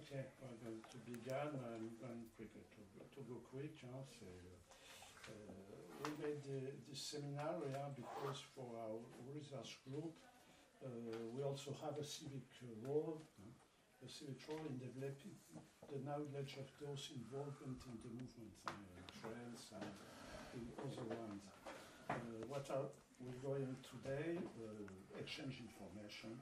Okay, we're going to begin. I'm going to go quick. We made this seminar because for our research group, we also have a civic role in developing the knowledge of those involved in the movement, trends and in other ones. What are we going today? Exchange information.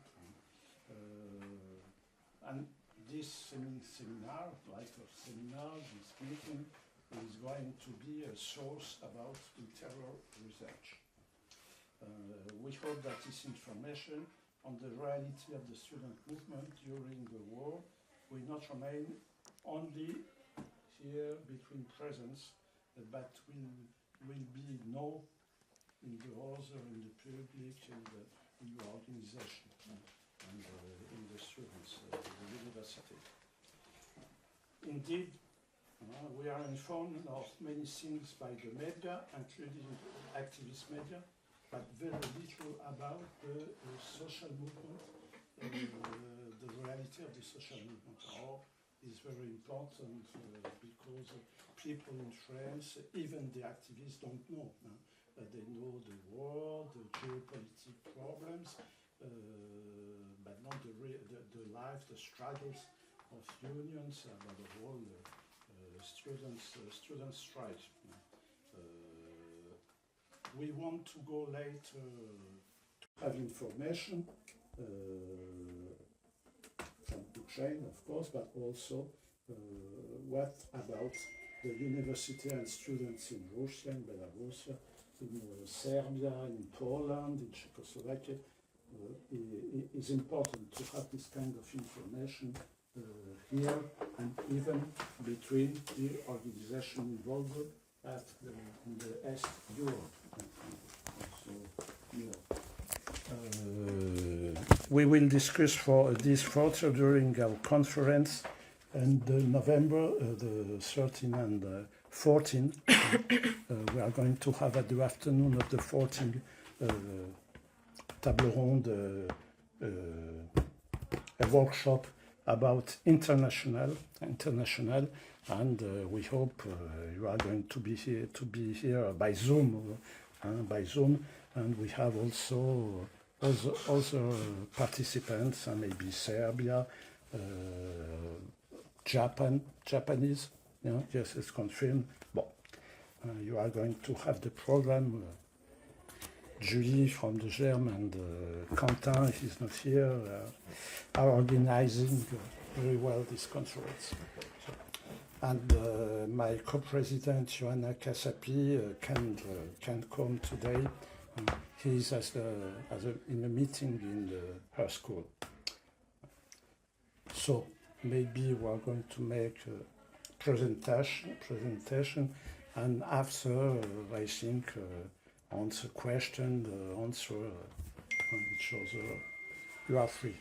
And this seminar, this meeting, is going to be a source about interior research. We hope that this information on the reality of the student movement during the war will not remain only here between presence, but will be known in the other, in the public, in your organization, and in the students, the university. Indeed, we are informed of many things by the media, including activist media, but very little about the social movement, the reality of the social movement. Is very important because people in France, even the activists, don't know. They know the war, the geopolitical problems, but not the life, the struggles of unions, about the whole student strike. We want to go later to have information from Ukraine, of course, but also what about the university and students in Russia, in Belarus, in Serbia, in Poland, in Czechoslovakia. It is important to have this kind of information here and even between the organization involved in the East Europe. We will discuss this further during our conference in November the 13th and 14th. We are going to have at the afternoon of the 14th table ronde, a workshop about international, and we hope you are going to be here by Zoom, and we have also other participants, maybe Serbia, Japanese. Yes, it's confirmed. You are going to have the program. Julie from the Germe and Quentin, if he's not here, are organizing very well this conference. And my co-president, Joanna Kasapi, can't come today. He's in a meeting in her school. So maybe we are going to make a presentation, and after, I think, answer questions, answer on each other. You are free.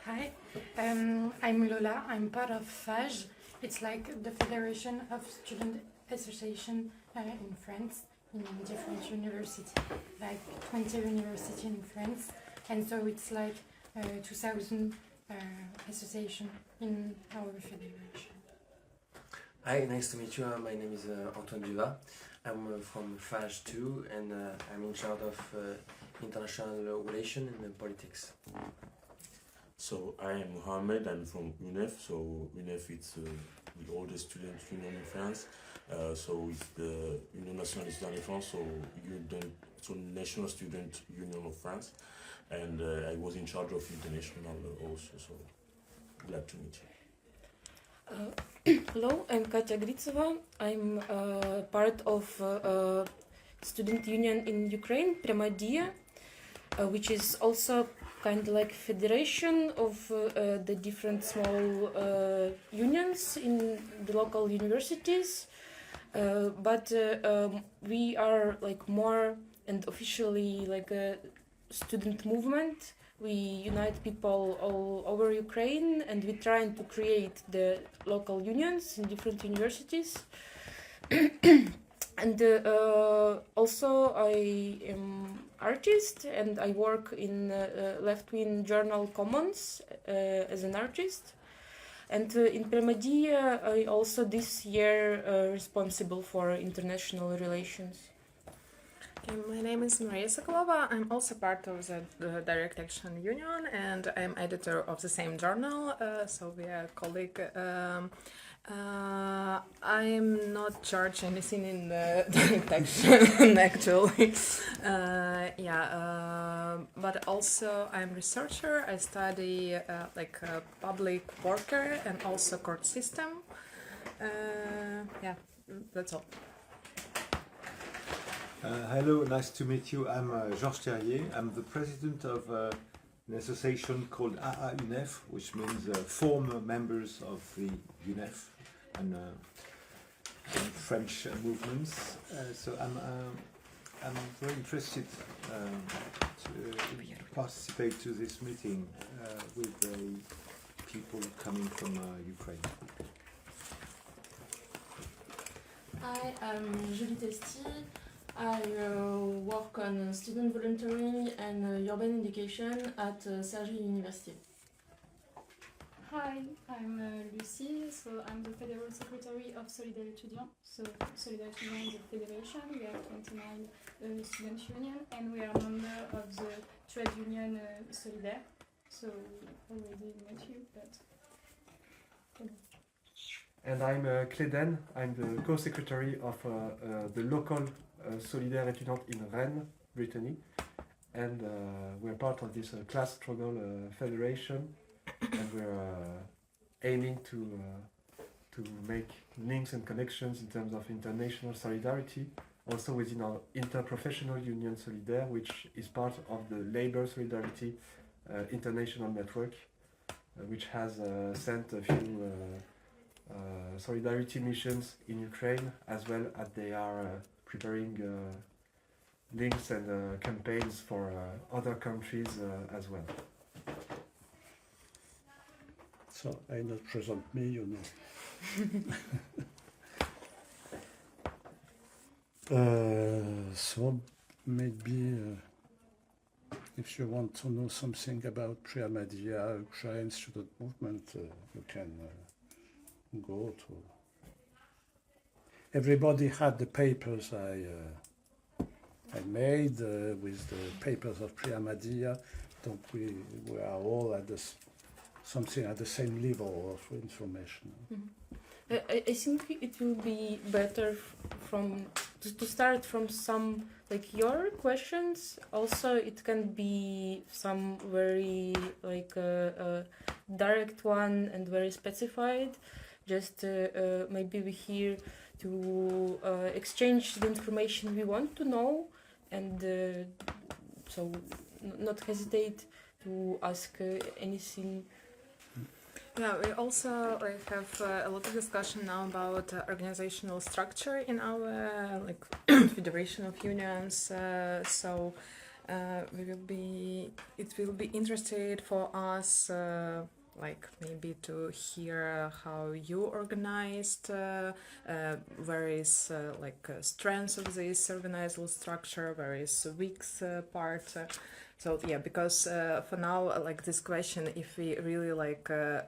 Hi, I'm Lola. I'm part of FAGE. It's like the Federation of Student Association in France, in different universities, like 20 universities in France. And so it's like 2,000 associations in our federation. Hi, nice to meet you. My name is Antoine Duwa. I'm from FAGE too, and I'm in charge of international relations and politics. So I am Mouhammad. I'm from UNEF. So UNEF is the oldest student union in France. So it's the Union Nationale des Étudiants de France. So National Student Union of France, and I was in charge of international also. So glad to meet you. Hello, I'm Katya Gritseva. I'm part of student union in Ukraine, Priama Diia, which is also kind of like federation of the different small unions in the local universities. But we are like more and officially like a student movement. We unite people all over Ukraine, and we're trying to create the local unions in different universities. And also artist, and I work in left-wing journal Commons as an artist. And in Priama Diia, I also this year responsible for international relations. My name is Maria Sokolova. I'm also part of the Direct Action Union, and I'm editor of the same journal, so we are a colleague. I'm not charged anything in the Direct Action, actually. But also I'm a researcher. I study like a public worker and also court system. That's all. Hello, nice to meet you. I'm Georges Terrier. I'm the president of an association called UNEF, which means former members of the UNEF and French movements. So I'm very interested to participate to this meeting with people coming from Ukraine. Hi, I'm Julie Testi. I work on student volunteering and urban education at Sergi University. Hi, I'm Lucie, so I'm the Federal Secretary of Solidaires étudiants. So Solidaires étudiants is a federation, we have 29 student union and we are a member of the trade union Solidaires. So already met you, but... And I'm Cleden, I'm the co-secretary of the local Solidaires étudiants in Rennes, Brittany, and we're part of this class struggle federation, and we're aiming to make links and connections in terms of international solidarity, also within our interprofessional union Solidaires, which is part of the Labor Solidarity International Network, which has sent a few solidarity missions in Ukraine, as well as they are preparing links and campaigns for other countries as well. So I not present me, you know. So maybe if you want to know something about Priama Diia, Ukraine student movement, you can go to. Everybody had the papers I made with the papers of Priama Diia. Donc we are all at something at the same level of information. Mm-hmm. I think it will be better to start from some like your questions. Also, it can be some very like direct one and very specified. Just maybe we here to exchange the information we want to know, and so not hesitate to ask anything. Yeah, we also have a lot of discussion now about organizational structure in our Federation of Unions. So it will be interesting for us. Maybe to hear how you organized, where is strength of this organizational structure, where is weak part. So yeah, because for now, this question, if we really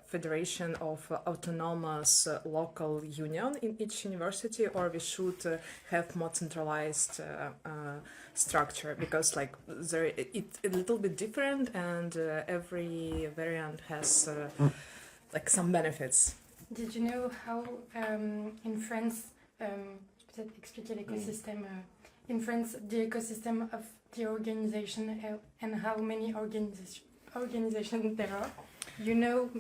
federation of autonomous local union in each university, or we should have more centralized structure, because it's a little bit different, and every variant has some benefits. Did you know how in France, peut-être expliquer l'écosystème, in France, the ecosystem of the organization and how many organizations there are? You know,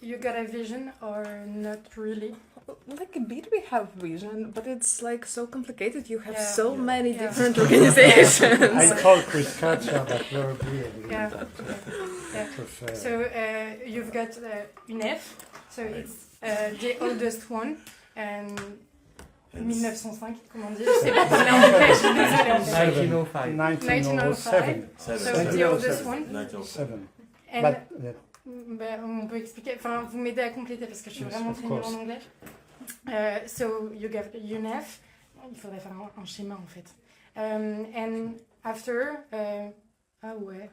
you got a vision or not really? A bit we have vision, but it's so complicated. You have many different organizations. I talk with Katya, but very clearly. So you've got UNEF, so it's the oldest one, and 1905, comment on dit? Je sais pas parler anglais, je suis désolée. 1905. So the oldest one. 1907. On peut expliquer, enfin vous m'aidez à compléter parce que je suis vraiment très nulle en anglais. So you got UNEF, il faudrait faire un schéma en fait. And after, ah ouais,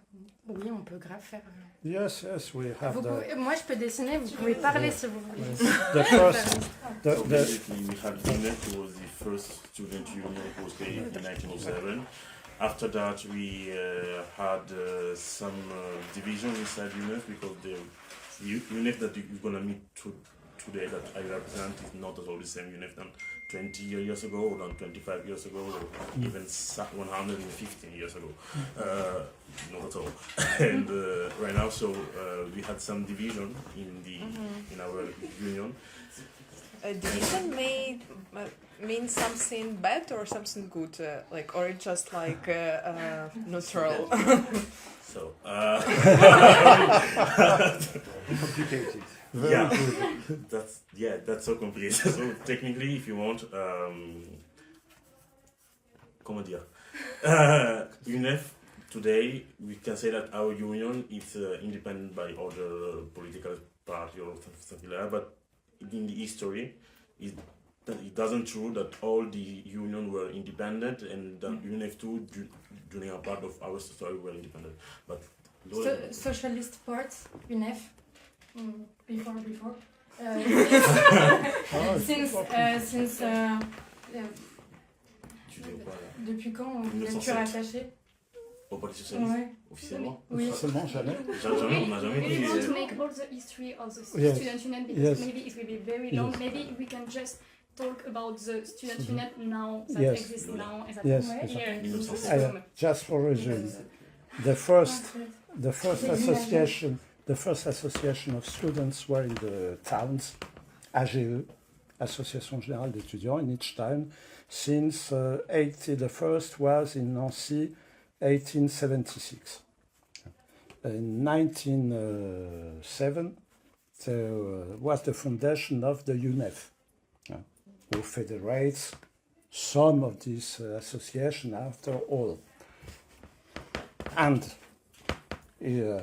oui, on peut grave faire. Yes, yes, we have Moi, je peux dessiner, vous pouvez parler si vous voulez. the first. So basically, we had UNEF, who was the first student union who was created in 1907. After that, we had some divisions inside UNEF because the UNEF that you're going to meet today that I represent is not at all the same UNEF than 20 years ago, or than 25 years ago, or even 115 years ago. Not at all. And right now, so we had some division in our union. Division may mean something bad or something good, like, or it's just like neutral. So Complicated. that's so complicated. So technically, if you want, comment dire, UNEF today we can say that our union is independent by other political party or something like that, but in the history, it doesn't true that all the union were independent and that UNEF too during a part of our story were independent. But Socialist parts, UNEF, before. Since depuis quand vous êtes plus rattaché au Parti socialiste, ouais. officiellement? Oui. Officiellement, jamais. Jamais, on n'a jamais We dit. want to make all the history of the Yes. student union because Yes. maybe it will be very long. Yes. Maybe we can just talk about the student union now that Yes. exists now as Yes. here in this I, room. just for resume, the first association of students were in the towns, AGE, Association Générale d'Étudiants, in each town, since the first was in Nancy, 1876. In 1907, was the foundation of the UNEF, who federates some of these associations after all. And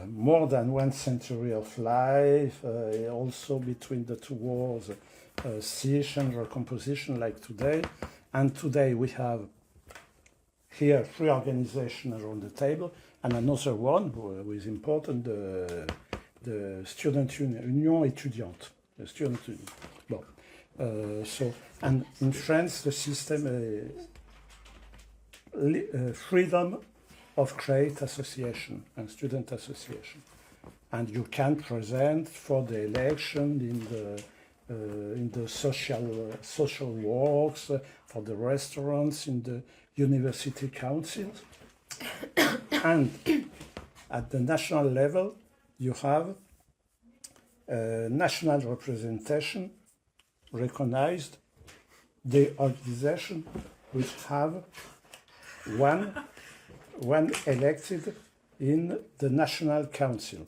more than 1 century of life, also between the two wars, scission, recomposition like today. And today we have here 3 organizations around the table, and another one who is important, the student union, Union étudiante, the student union. Bon. So, and in France, the system freedom of create association and student association, and you can present for the election in the social works, for the restaurants, in the university councils, and at the national level you have national representation recognized the organization which have one elected in the national council.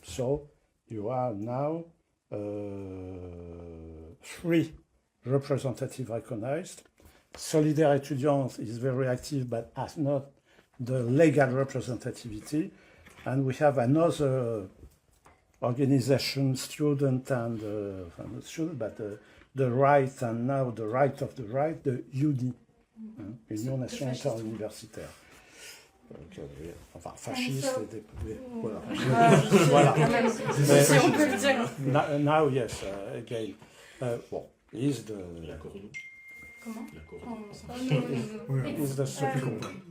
So you are now 3 representatives recognized. Solidaires étudiants is very active but has not the legal representativity. And we have another organization, student and not student, but the right, and now the right of the right, the UNI, Union Nationale Interuniversitaire. Enfin, fasciste, voilà. Voilà. Si on peut le dire. Now, yes, again. Bon, is the... Comment? Is the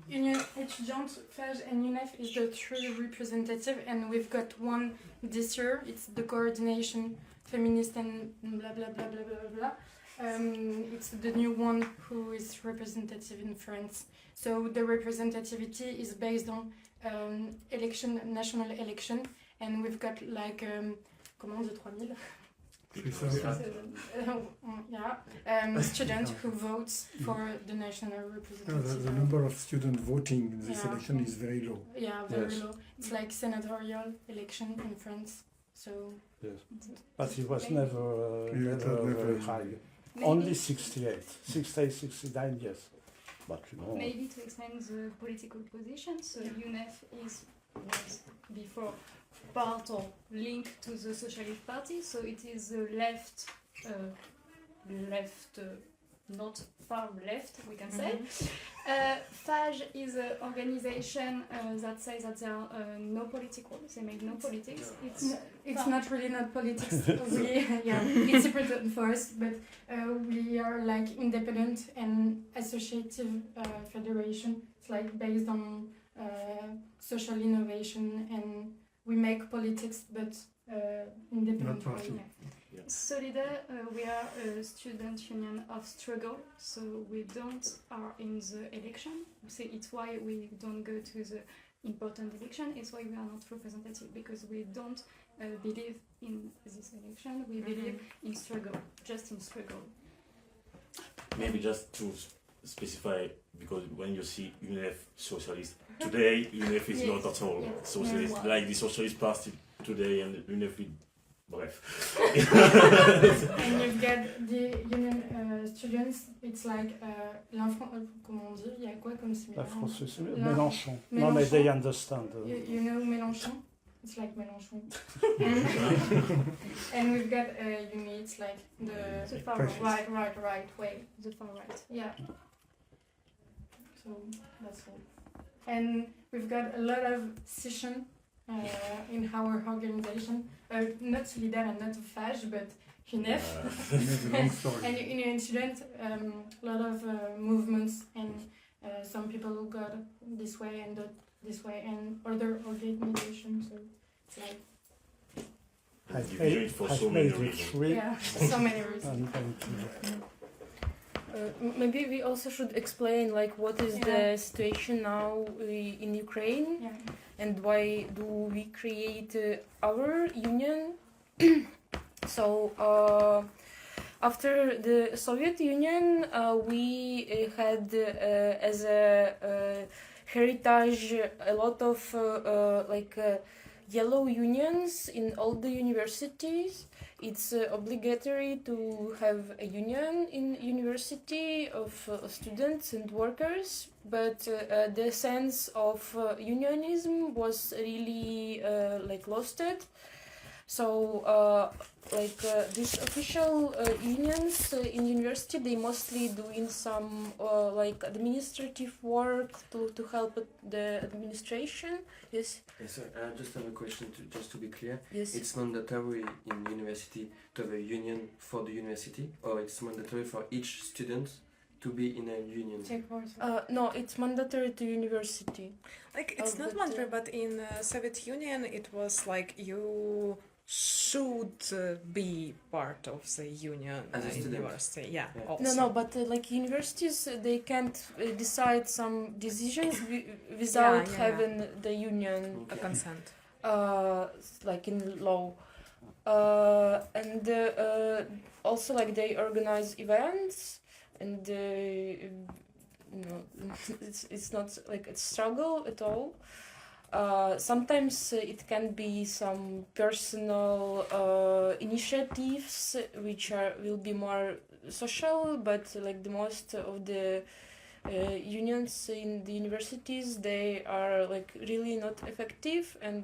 Union étudiante, FAGE and UNEF is the 3 representative, and we've got one this year. It's the coordination, feminist and blah blah blah blah blah blah. It's the new one who is representative in France. So the representativity is based on election, national election, and we've got like comment on dit 3000? Students who votes for the national representative. The number of students voting in this election is very low. Yeah, very low. It's like senatorial election in France. So yes, but it was never very high. Only 68, 69 years. But you know. Maybe to explain the political position, so UNEF was before part or linked to the Socialist Party, so it is the left not far left, we can say. FAGE is an organization that says that they are no political, they make no politics. It's not really not politics. It's important for us, but we are like independent and associative federation. It's like based on social innovation, and we make politics, but independent. Not party. Yeah. Solidaires, we are a student union of struggle, so we don't are in the election. So it's why we don't go to the important election. It's why we are not representative, because we don't believe in this election. We believe in struggle, just in struggle. Maybe just to specify, because when you see UNEF socialist today, UNEF is not at all socialist, like the Socialist Party today and UNEF is bref. And you've got the union students, it's like comment on dit, il y a quoi comme La similaire? France, Mélenchon. No, but they understand. You know Mélenchon? It's like Mélenchon. And we've got uni, it's like the far right way. The far right. Yeah. So that's all. And we've got a lot of session in our organization. Not Solidaires and not FAGE, but UNEF. And union student, a lot of movements, and some people who got this way and this way, and other organizations. So it's like I've so many made it reasons. three. so many reasons. Maybe we also should explain like what is the situation now in Ukraine, and why do we create our union. So after the Soviet Union, we had as a heritage a lot of yellow unions in all the universities. It's obligatory to have a union in university of students and workers, but the sense of unionism was really lost. So these official unions in university, they mostly doing some administrative work to help the administration. Yes. Yes, sir. I just have a question just to be clear. Yes. It's mandatory in university to have a union for the university, or it's mandatory for each student to be in a union? No, it's mandatory to university. Like it's not mandatory, but in Soviet Union it was like you should be part of the union as a student. University. Yeah. No, but universities they can't decide some decisions without having the union a consent. Like in law, and also like they organize events, and it's not like a struggle at all. Sometimes it can be some personal initiatives which will be more social, but like the most of the unions in the universities, they are like really not effective, and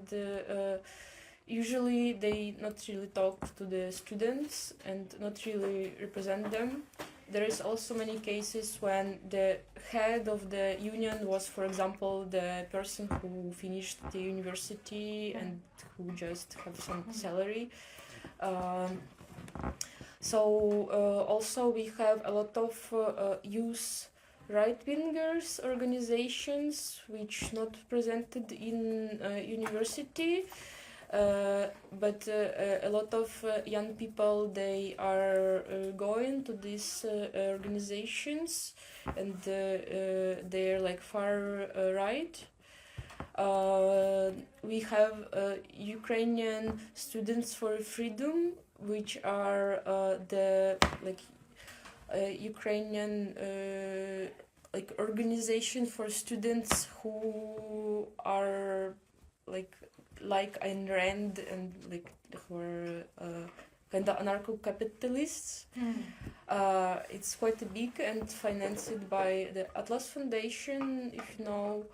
usually they not really talk to the students and not really represent them. There is also many cases when the head of the union was, for example, the person who finished the university and who just have some salary. Also we have a lot of youth right-wingers organizations which not presented in university. But a lot of young people, they are going to these organizations, and they're like far right. We have Ukrainian Students for Freedom, which are the Ukrainian organization for students who are like Ayn Rand and who are kind of anarcho-capitalists. It's quite big and financed by the Atlas Foundation, if you know.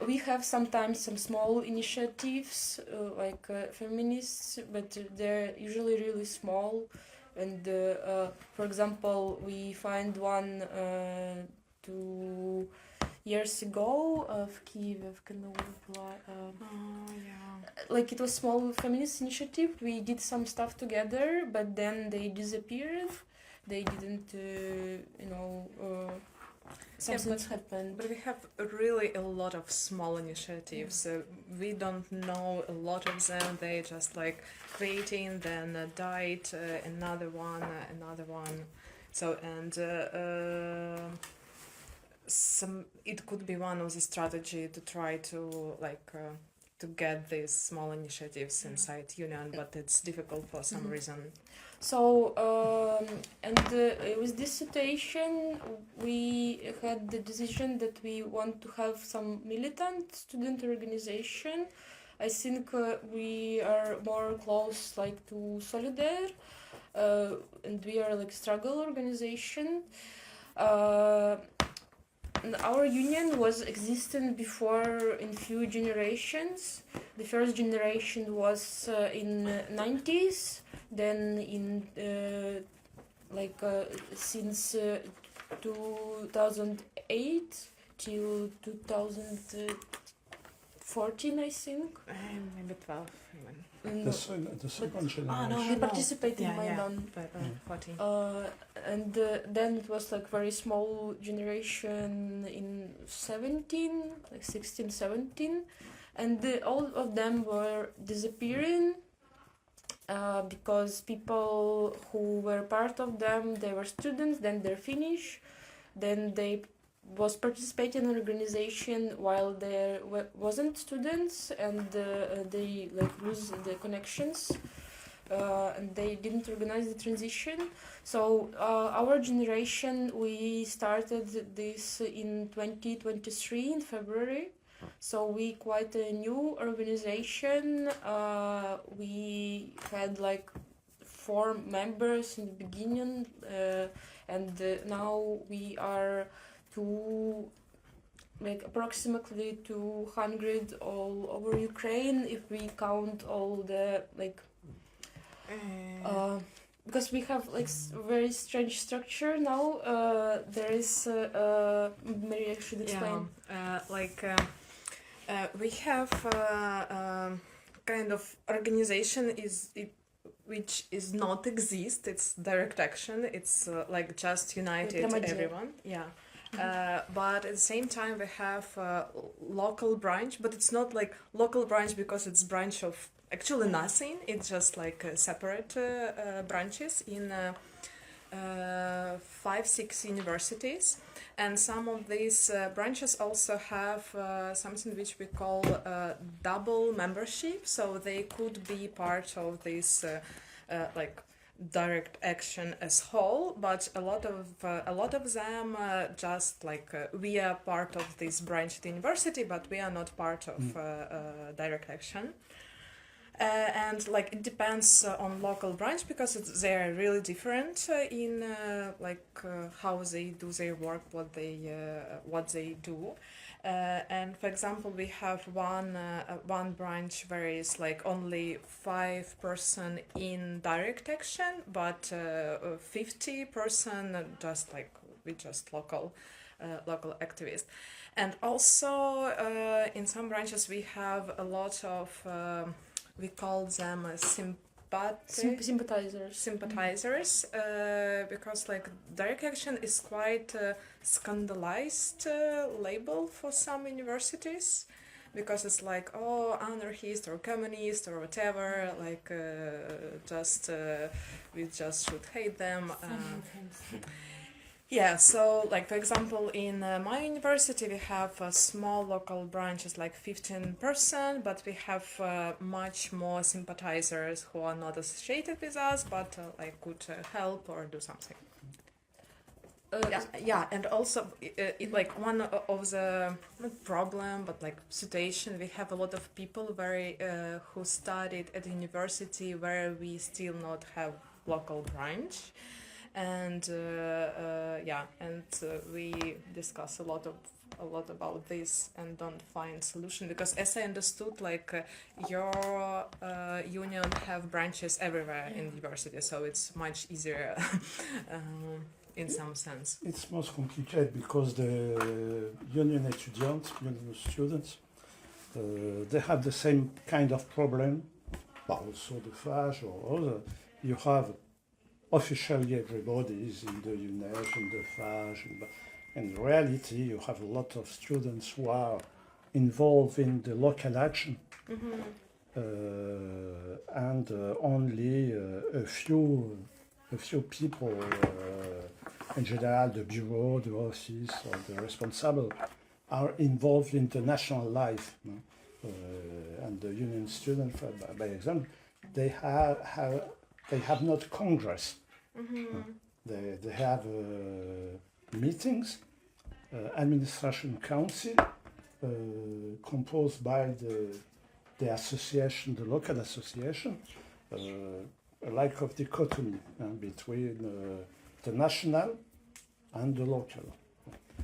We have sometimes some small initiatives like feminists, but they're usually really small. And for example, we find one 2 years ago of Kiev, like it was small feminist initiative. We did some stuff together, but then they disappeared. They didn't, something happened. But we have really a lot of small initiatives. We don't know a lot of them. They just like creating, then died, another one. So it could be one of the strategy to try to to get these small initiatives inside union, but it's difficult for some reason. So, with this situation, we had the decision that we want to have some militant student organization. I think we are more close to Solidaires, and we are struggle organization. Our union was existing before in few generations. The first generation was in 90s. Then in since 2008 till 2014, I think. Maybe 12 even. The second generation. We participated in Maidan. 14. And then it was very small generation in 16, 17, and all of them were disappearing. Because people who were part of them, they were students, then they're finished, then they was participating in organization while there wasn't students, and they lose the connections, and they didn't organize the transition. So our generation, we started this in 2023 in February. So we quite a new organization. We had 4 members in the beginning, and now we are approximately 200 all over Ukraine if we count all the because we have very strange structure now. There is Maria should explain. We have kind of organization which is not exist. It's direct action. It's just united everyone. Yeah. But at the same time we have local branch, but it's not local branch because it's branch of actually nothing. It's just separate branches in 5-6 universities, and some of these branches also have something which we call double membership, so they could be part of this direct action as whole, but a lot of them just we are part of this branch at the university, but we are not part of direct action. And it depends on local branch because they are really different in how they do their work, what they do. And for example, we have one branch where it's only 5% in direct action, but 50% just local activists. And also in some branches we have a lot of we call them sympathizers, because direct action is quite a scandalized label for some universities, because it's anarchist or communist or whatever, we just should hate them. Yeah, so for example, in my university we have small local branches 15%, but we have much more sympathizers who are not associated with us, but could help or do something. And also one of the not problem but situation, we have a lot of people who studied at the university where we still not have local branch. And we discuss a lot of a lot about this and don't find solution? Because as I understood, like your union have branches everywhere in the university, so it's much easier in some sense. It's most complicated because the union étudiantes, union students, they have the same kind of problem, but also the FAGE or other. You have officially everybody is in the UNEF, in the FAGE, in reality you have a lot of students who are involved in the local action, and only a few people, in general the bureau, the office or the responsible, are involved in the national life. And the union students, by example, they have not Congress. They have meetings, administration council, composed by the association, the local association, a lack of dichotomy between the national and the local.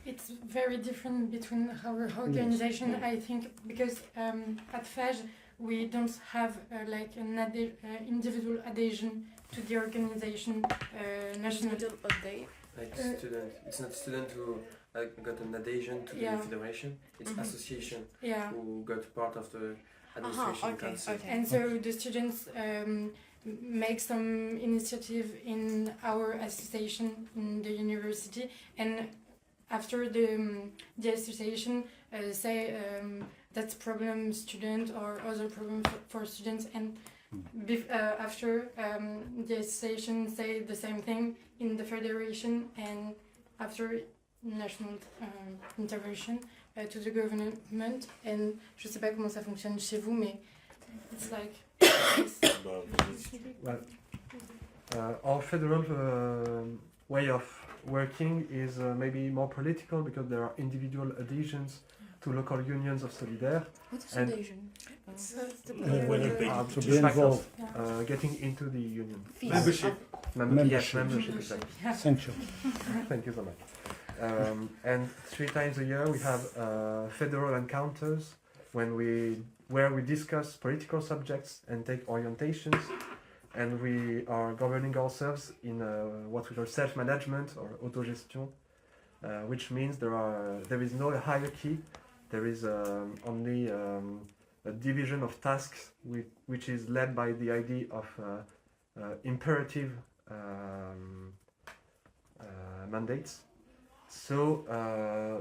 It's very different between our organization, yes. I think, because at FAGE we don't have like an individual adhesion to the organization. National like student, it's not student who got an adhesion to the federation. It's association who got part of the administration council. Okay. And so the students make some initiative in our association in the university, and after the association say that's problem student or other problem for students, and after the association say the same thing in the federation, and after national intervention to the government. And je sais pas comment ça fonctionne chez vous, mais it's like well, our federal way of working is maybe more political because there are individual adhesions to local unions of Solidaires. What is adhesion? To be involved. Getting into the union. Membership. Yes, membership, exactly. Thank you. Thank you so much. And 3 times a year we have federal encounters where we discuss political subjects and take orientations, and we are governing ourselves in what we call self-management or autogestion, which means there is no hierarchy. There is only a division of tasks which is led by the idea of imperative mandates. So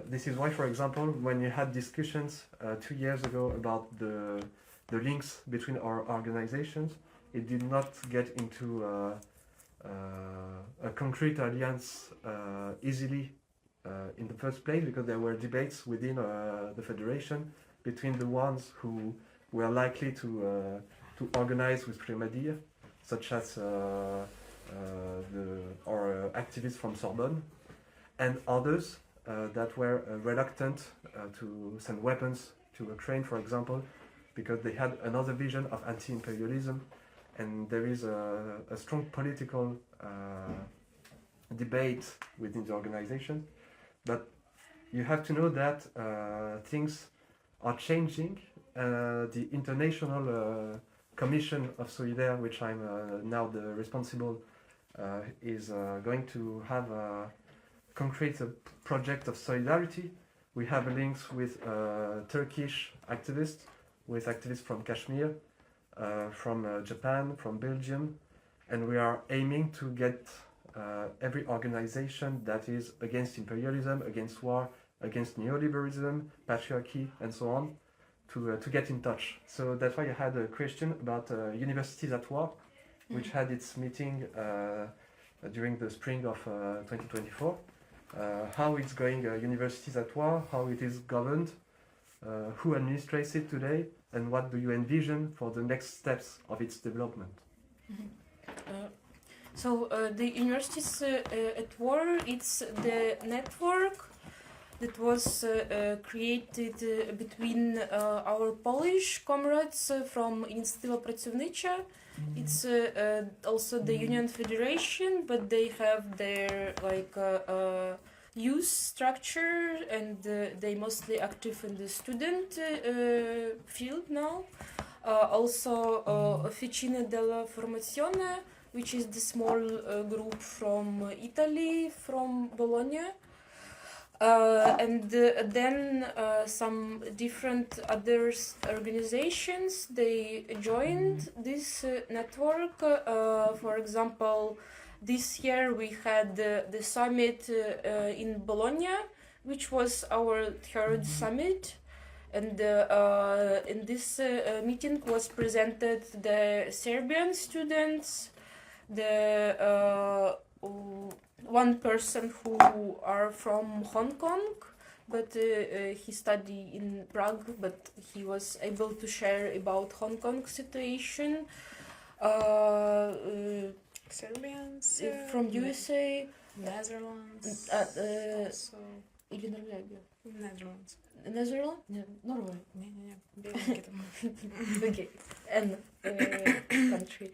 this is why, for example, when you had discussions 2 years ago about the links between our organizations, it did not get into a concrete alliance easily in the first place, because there were debates within the federation between the ones who were likely to organize with Priama Diia, such as our activists from Sorbonne, and others that were reluctant to send weapons to Ukraine, for example, because they had another vision of anti-imperialism. And there is a strong political debate within the organization. But you have to know that things are changing. The International Commission of Solidaires, which I'm now the responsible, is going to have a concrete project of solidarity. We have links with Turkish activists, with activists from Kashmir, from Japan, from Belgium, and we are aiming to get every organization that is against imperialism, against war, against neoliberalism, patriarchy, and so on, to get in touch. So that's why I had a question about Universities at War, which had its meeting during the spring of 2024. How it's going, Universities at War, how it is governed, who administrates it today, and what do you envision for the next steps of its development? So the Universities at War, it's the network that was created between our Polish comrades from Inicjatywa Pracownicza. It's also the Union Federation, but they have their youth structure, and they mostly active in the student field now. Also Officina della Formazione, which is the small group from Italy, from Bologna. And then some different other organizations, they joined this network. For example, this year we had the summit in Bologna, which was our third summit. And in this meeting was presented the Serbian students, the one person who are from Hong Kong, but he studied in Prague, but he was able to share about Hong Kong situation. Serbians From USA, Netherlands, also или Норвегия? Netherlands. Netherlands? Yeah, Norway. Не-не-не. Okay, and country.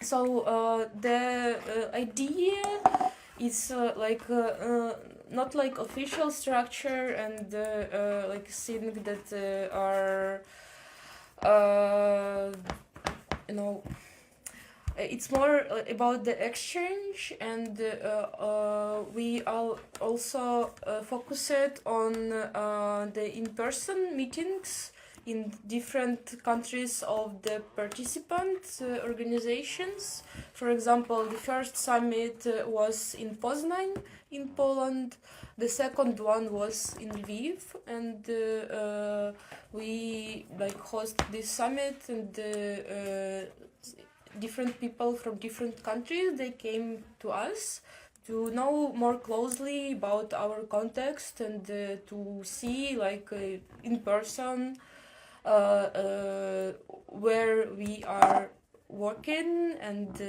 So the idea is not like official structure and like things that are it's more about the exchange, and we also focused on the in-person meetings in different countries of the participant organizations. For example, the first summit was in Poznań in Poland. The second one was in Lviv, and we host this summit, and different people from different countries, they came to us to know more closely about our context and to see in person where we are working and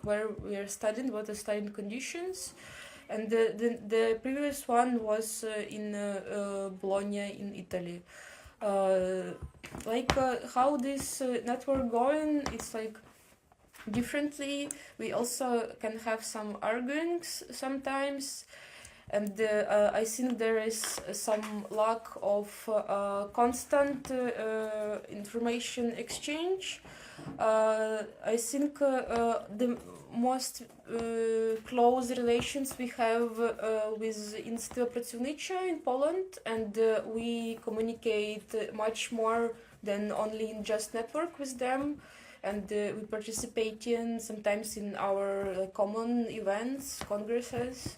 where we are studying, what are studying conditions. And the previous one was in Bologna in Italy. How this network going, it's differently. We also can have some arguments sometimes, and I think there is some lack of constant information exchange. I think the most close relations we have with Instytut Pracowniczy in Poland, and we communicate much more than only in just network with them. And we participate sometimes in our common events, congresses.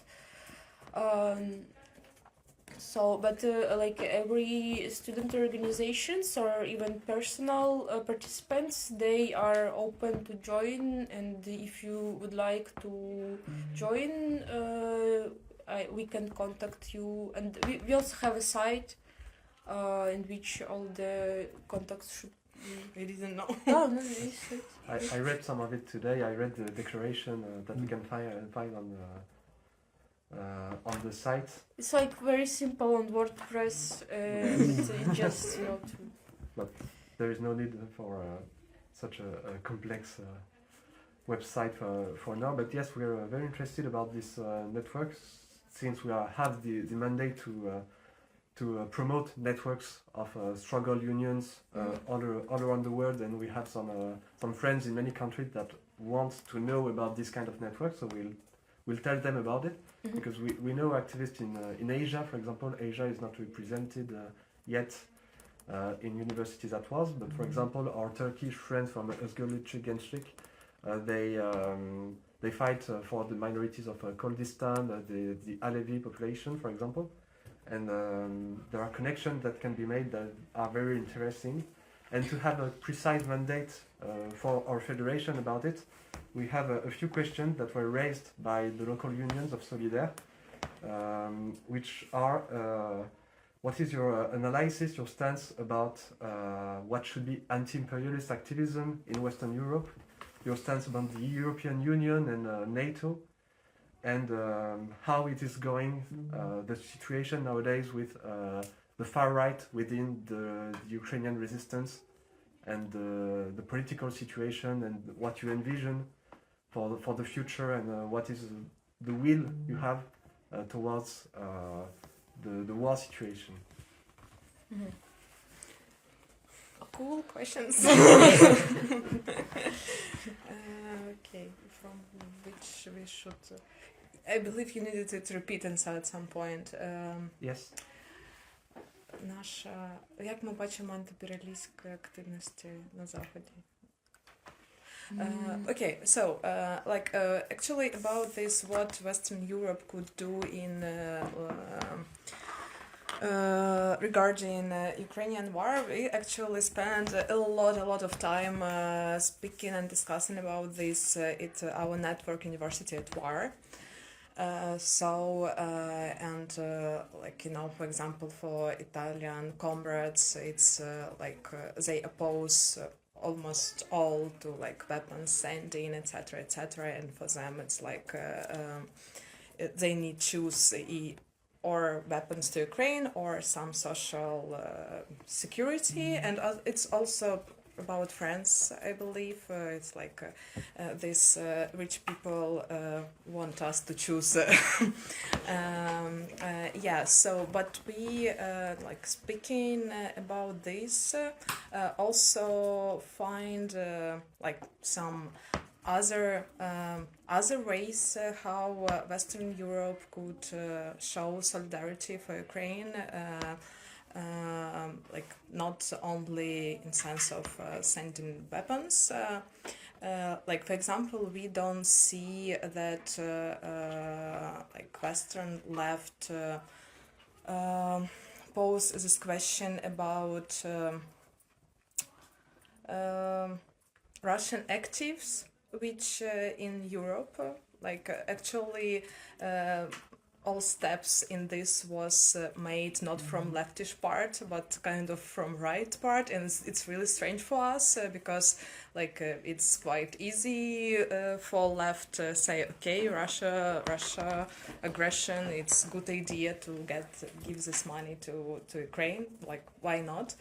But every student organizations or even personal participants, they are open to join. And if you would like to join, we can contact you. And we also have a site in which all the contacts should. I didn't know. Oh, no, I read some of it today. I read the declaration that we can find on the site. It's very simple on WordPress. It's just But there is no need for such a complex website for now. But yes, we are very interested about this network, since we have the mandate to promote networks of struggle unions all around the world, and we have some friends in many countries that want to know about this kind of network, so we'll tell them about it, because we know activists in Asia, for example. Asia is not represented yet in universities at once, but for example, our Turkish friends from Özgürlükçü Gençlik, they fight for the minorities of Kurdistan, the Alevi population, for example. And there are connections that can be made that are very interesting. And to have a precise mandate for our federation about it, we have a few questions that were raised by the local unions of Solidaires, which are, what is your analysis, your stance about what should be anti-imperialist activism in Western Europe, your stance about the European Union and NATO, and how it is going, the situation nowadays with the far right within the Ukrainian resistance, and the political situation, and what you envision for the future, and what is the will you have towards the war situation? Mm-hmm. Cool questions. Okay, from which we should. I believe you needed it to repeat inside at some point. Yes. Як ми бачимо антиімперіалістські активності на Заході? Okay, so actually about this, what Western Europe could do in regarding Ukrainian war, we actually spent a lot of time speaking and discussing about this at our network University at War. For example, for Italian comrades, it's they oppose almost all to weapons sending, etc., and for them it's they need to choose or weapons to Ukraine or some social security, and it's also about France, I believe. It's these rich people want us to choose. But we speaking about this also find some other ways how Western Europe could show solidarity for Ukraine. Not only in sense of sending weapons. For example, we don't see that Western left pose this question about Russian actives, which in Europe, actually. All steps in this was made not from leftish part, but kind of from right part, and it's really strange for us because it's quite easy for left to say, okay, Russia aggression, it's a good idea to give this money to Ukraine, why not?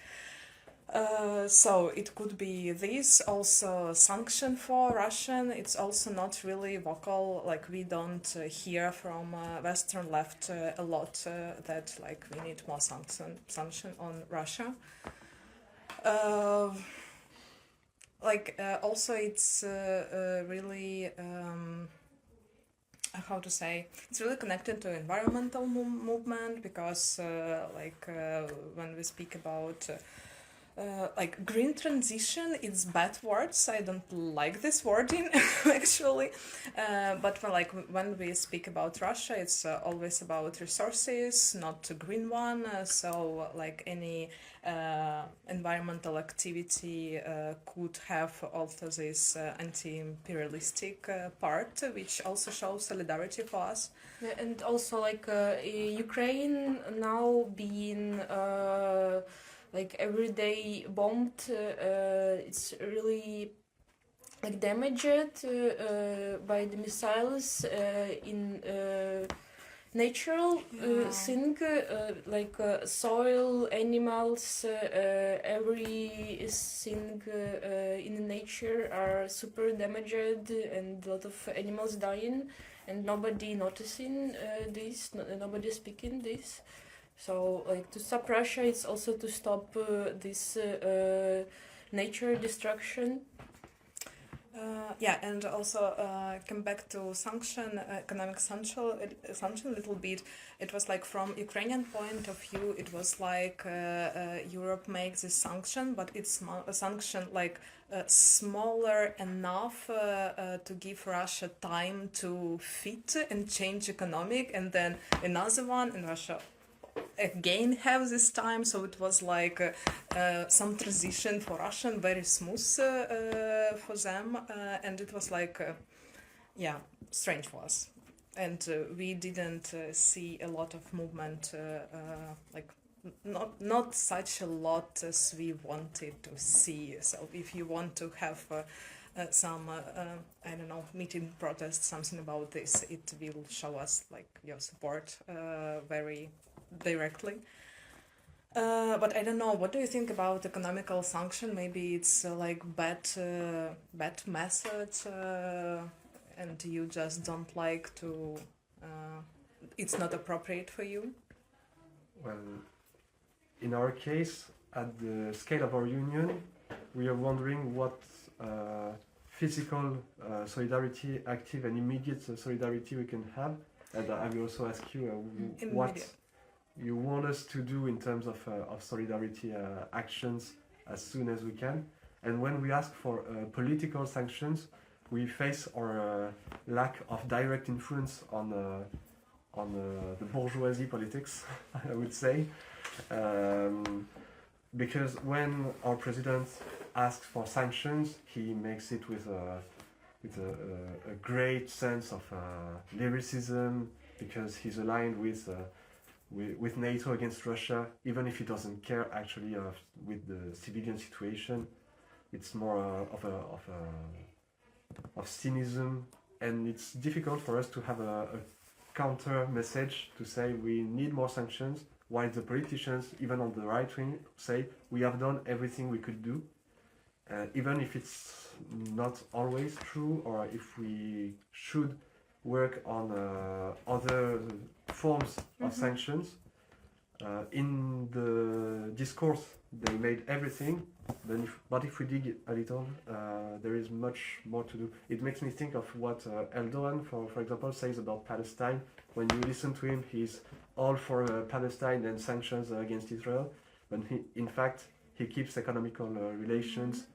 So it could be this, also sanction for Russian. It's also not really vocal, we don't hear from Western left a lot that we need more sanction on Russia. Also it's really how to say, it's really connected to environmental movement because when we speak about green transition, it's bad words. I don't like this wording actually. But when we speak about Russia, it's always about resources, not a green one. So any environmental activity could have also this anti-imperialistic part, which also shows solidarity for us. Yeah, and also Ukraine now being every day bombed, it's really damaged by the missiles in natural thing, soil, animals, everything in nature are super damaged and a lot of animals dying, and nobody noticing this, nobody speaking this. So, to stop Russia, it's also to stop this nature destruction. And also come back to economic sanction a little bit. It was from Ukrainian point of view, it was Europe makes this sanction, but it's a sanction smaller enough to give Russia time to fit and change economic, and then another one, and Russia again have this time, so it was some transition for Russian, very smooth for them, and it was strange for us, and we didn't see a lot of movement, not such a lot as we wanted to see. So if you want to have some meeting, protest, something about this, it will show us your support very directly. But I don't know, what do you think about economical sanction? Maybe it's bad method and you just don't like to, it's not appropriate for you? Well, in our case, at the scale of our union, we are wondering what physical solidarity, active and immediate solidarity we can have. And I will also ask you what you want us to do in terms of solidarity actions as soon as we can. And when we ask for political sanctions, we face our lack of direct influence on the bourgeoisie politics, I would say. Because when our president asks for sanctions, he makes it with a great sense of lyricism, because he's aligned with NATO against Russia, even if he doesn't care actually with the civilian situation. It's more of cynism, and it's difficult for us to have a counter message to say we need more sanctions, while the politicians, even on the right wing, say we have done everything we could do, even if it's not always true, or if we should work on other forms of sanctions. In the discourse, they made everything, but if we dig a little, there is much more to do. It makes me think of what Erdogan, for example, says about Palestine. When you listen to him, he's all for Palestine and sanctions against Israel, but in fact, he keeps economical relations,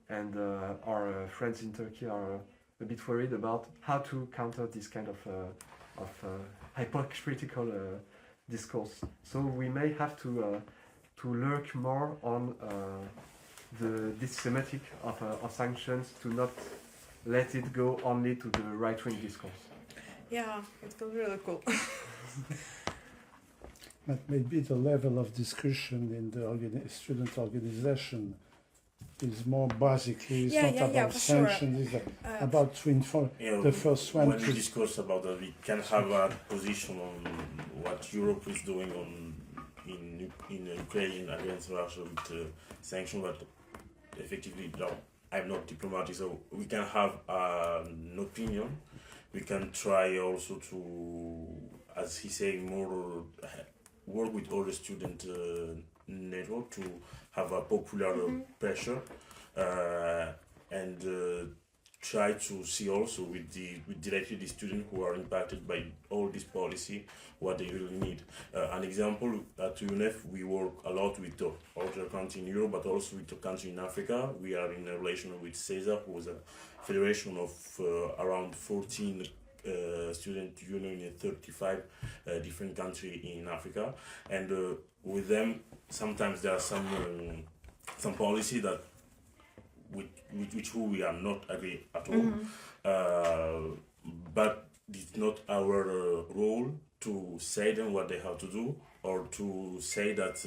and our friends in Turkey are a bit worried about how to counter this kind of hypocritical discourse. So we may have to lurk more on this thematic of sanctions, to not let it go only to the right-wing discourse. Yeah, it feels really cool. But maybe the level of discussion in the student organization is more basically, it's not about sanctions, it's about to inform the first one. When we discuss about that, we can have a position on what Europe is doing in Ukraine against Russia with sanctions, but effectively, no, I'm not diplomatic, so we can have an opinion. We can try also to, as he said, more work with all the student network to have a popular pressure, and try to see also with directly the students who are impacted by all this policy what they really need. An example, at UNEF we work a lot with the other countries in Europe, but also with the country in Africa. We are in a relation with CESA, who is a federation of around 14 student union in 35 different countries in Africa, and with them sometimes there are some policy that with who we are not agree at all, but it's not our role to say them what they have to do, or to say that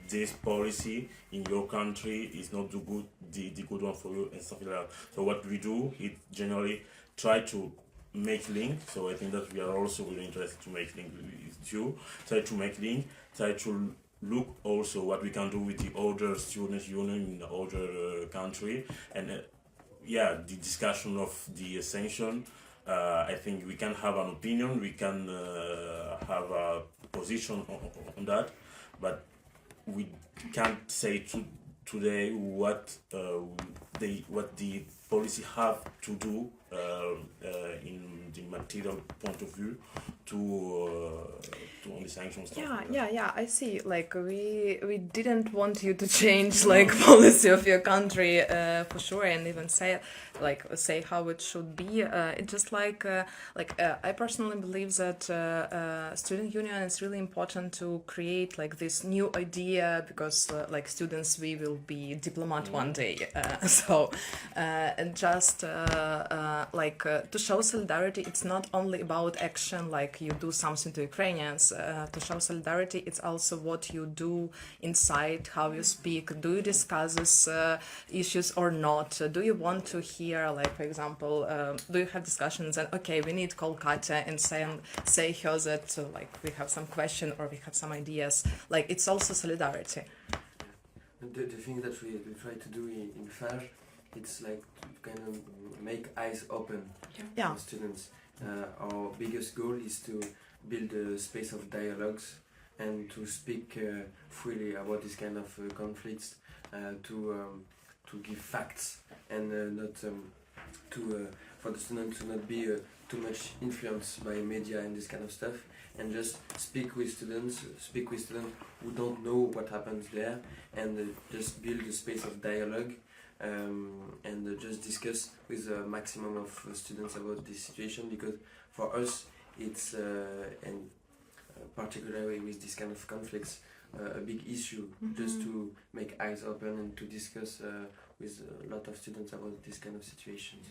this policy in your country is not the good one for you and something like that. So what we do is generally try to make link. So I think that we are also really interested to make link with you. Try to make link. Try to look also what we can do with the other student union in the other country, and the discussion of the sanction. I think we can have an opinion. We can have a position on that, but we can't say today what the policy have to do in the material point of view to on the sanctions. Yeah, I see. Like we didn't want you to change policy of your country for sure, and even say how it should be. It's just I personally believe that student union is really important to create this new idea, because students, we will be diplomat one day. And just to show solidarity, it's not only about action, like you do something to Ukrainians. To show solidarity, it's also what you do inside, how you speak. Do you discuss these issues or not? Do you want to hear, for example, do you have discussions and, okay, we need to call Katya and say her that we have some question or we have some ideas. It's also solidarity. The thing that we try to do in FAGE it's like to kind of make eyes open Yeah. for students. Our biggest goal is to build a space of dialogues and to speak freely about this kind of conflicts, to give facts and not for the students to not be too much influenced by media and this kind of stuff, and just speak with students who don't know what happens there, and just build a space of dialogue, and just discuss with a maximum of students about this situation, because for us it's and particularly with this kind of conflicts a big issue, just to make eyes open and to discuss with a lot of students about this kind of situations.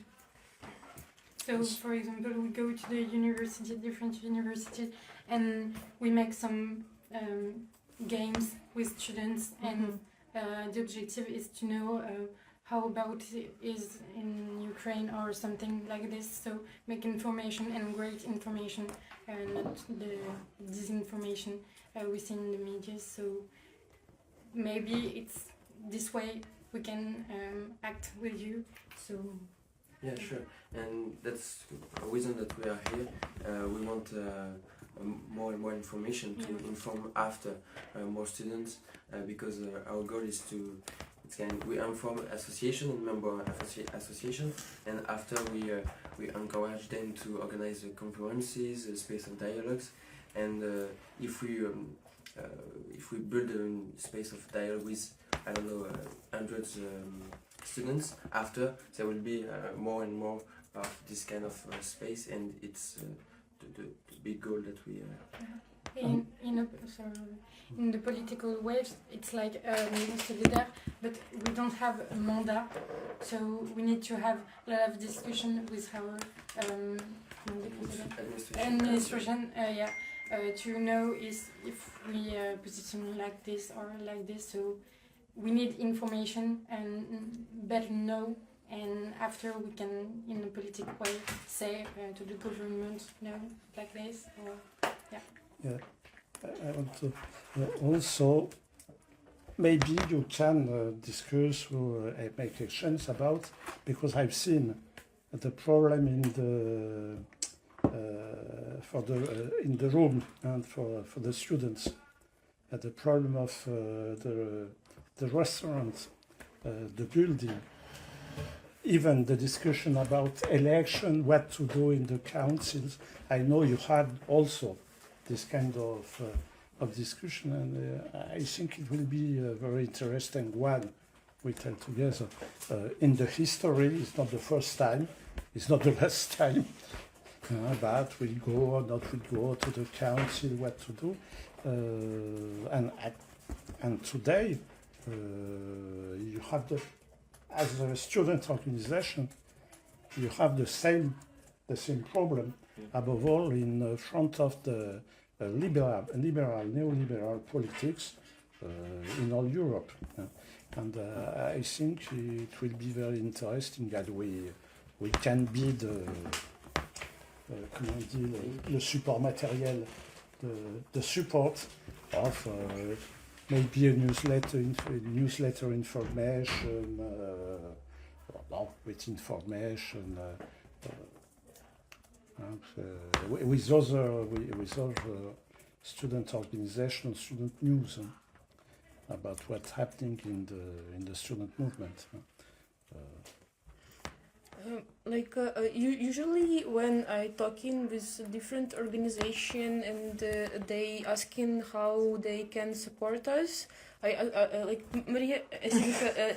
So, for example, we go to the university, different universities, and we make some games with students, and the objective is to know how about it is in Ukraine or something like this. So, make information and great information, not the disinformation we see in the media. So, maybe it's this way we can act with you. So. Yeah, sure, and that's a reason that we are here. We want more and more information to inform after more students, because our goal is to we inform association and member association, and after we encourage them to organize conferences, a space of dialogues, and if we build a space of dialogue with hundreds students, after there will be more and more of this kind of space, and it's the big goal that we in the political waves, it's like Solidaires, but we don't have a mandat, so we need to have a lot of discussion with our administration, to know if we position like this or like this. So we need information and better know, and after we can, in a political way, say to the government, no, like this, or Yeah, I want to also, maybe you can discuss or make actions about, because I've seen the problem in the in the room and for the students, the problem of the restaurant, the building, even the discussion about election, what to do in the councils. I know you had also this kind of discussion, and I think it will be a very interesting one we tell together. In the history, it's not the first time, it's not the last time, but we'll go or not we'll go to the council, what to do. And today, you have as a student organization, you have the same problem, above all in front of the neoliberal politics in all Europe. And I think it will be very interesting that we can be le support matériel, the support of maybe a newsletter information, with information, with other student organizations, student news about what's happening in the student movement. Usually when I talking with different organization and they asking how they can support us, I like Maria, I think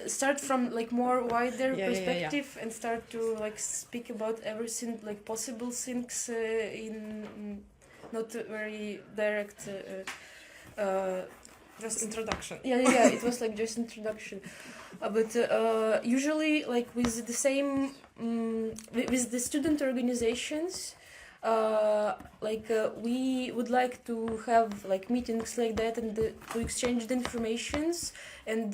start from like more wider perspective and start to like speak about everything, like possible things in not very direct. Just introduction. Yeah, it was like just introduction. But usually, like with the same, with the student organizations, we would like to have like meetings like that and to exchange the informations, and